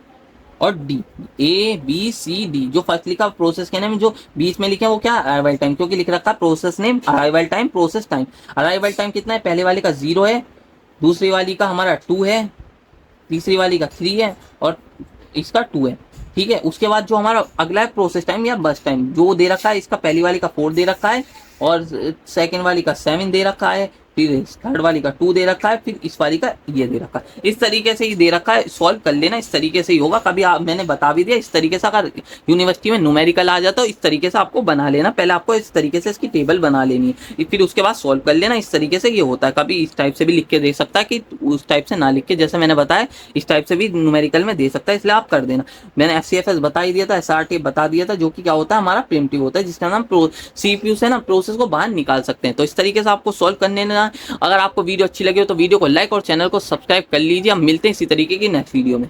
और D, A B C D. जो फर्स्ट लिखा प्रोसेस के नेम, जो बीच में लिखे वो क्या अराइवल टाइम, क्योंकि लिख रखा है process name arrival time process time. Arrival time कितना है, पहले वाले का 0 है, दूसरी वाली का हमारा 2 है, तीसरी वाली का 3 है और इसका 2 है। ठीक है, उसके बाद जो हमारा अगला है प्रोसेस टाइम या बस टाइम, जो दे रखा है इसका पहली वाली का 4 दे रखा है और सेकंड वाली का 7 दे रखा है, फिर थर्ड वाली का 2 दे रखा है, फिर इस वाली का ये दे रखा है। इस तरीके से ही दे रखा है, सॉल्व कर लेना, इस तरीके से ही होगा। कभी आप, मैंने बता भी दिया, इस तरीके से अगर यूनिवर्सिटी में न्यूमेरिकल आ जाता है इस तरीके से आपको बना लेना, पहले आपको इस तरीके से इसकी टेबल बना लेनी है, फिर उसके बाद सॉल्व कर लेना। इस तरीके से ये होता है, कभी इस टाइप से भी लिख के दे सकता है कि उस टाइप से ना लिख के, जैसे मैंने बताया इस टाइप से भी न्यूमेरिकल में दे सकता है, इसलिए आप कर देना। मैंने FCFS बता ही दिया था, SRT बता दिया था, जो कि क्या होता है हमारा प्रिमिटिव होता है, जिसका नाम CPU से ना प्रोसेस को बाहर निकाल सकते हैं। तो इस तरीके से आपको सॉल्व करने ना। अगर आपको वीडियो अच्छी लगी हो तो वीडियो को लाइक और चैनल को सब्सक्राइब कर लीजिए। हम मिलते हैं इसी तरीके की नेक्स्ट वीडियो में।